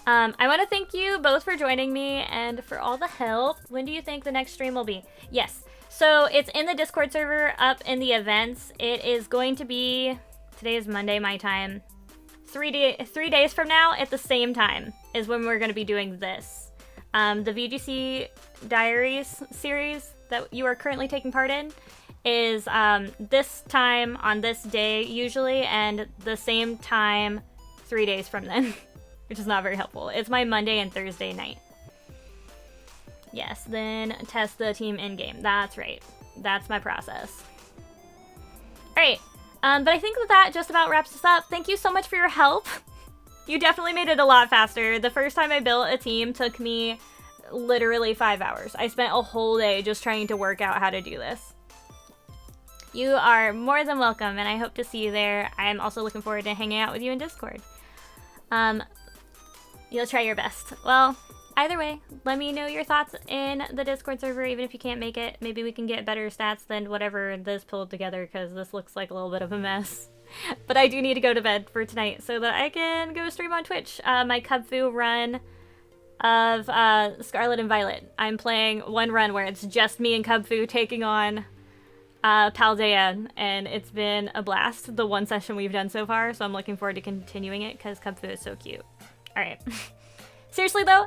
I want to thank you both for joining me and for all the help. When do you think the next stream will be? Yes, so it's in the Discord server up in the events. It is going to be, today is Monday my time, 3 days from now at the same time is when we're going to be doing this. The VGC Diaries series that you are currently taking part in is this time on this day usually, and the same time 3 days from then, which is not very helpful. It's my Monday and Thursday night. Yes, then test the team in-game. That's right. That's my process. Alright, but I think that just about wraps us up. Thank you so much for your help. You definitely made it a lot faster. The first time I built a team took me literally 5 hours. I spent a whole day just trying to work out how to do this. You are more than welcome, and I hope to see you there. I'm also looking forward to hanging out with you in Discord. You'll try your best. Well, either way, let me know your thoughts in the Discord server, even if you can't make it. Maybe we can get better stats than whatever this pulled together, because this looks like a little bit of a mess. But I do need to go to bed for tonight so that I can go stream on Twitch my Kubfu run of Scarlet and Violet. I'm playing one run where it's just me and Kubfu taking on Paldea, and it's been a blast, the one session we've done so far, so I'm looking forward to continuing it because Kubfu is so cute. Alright. Seriously though,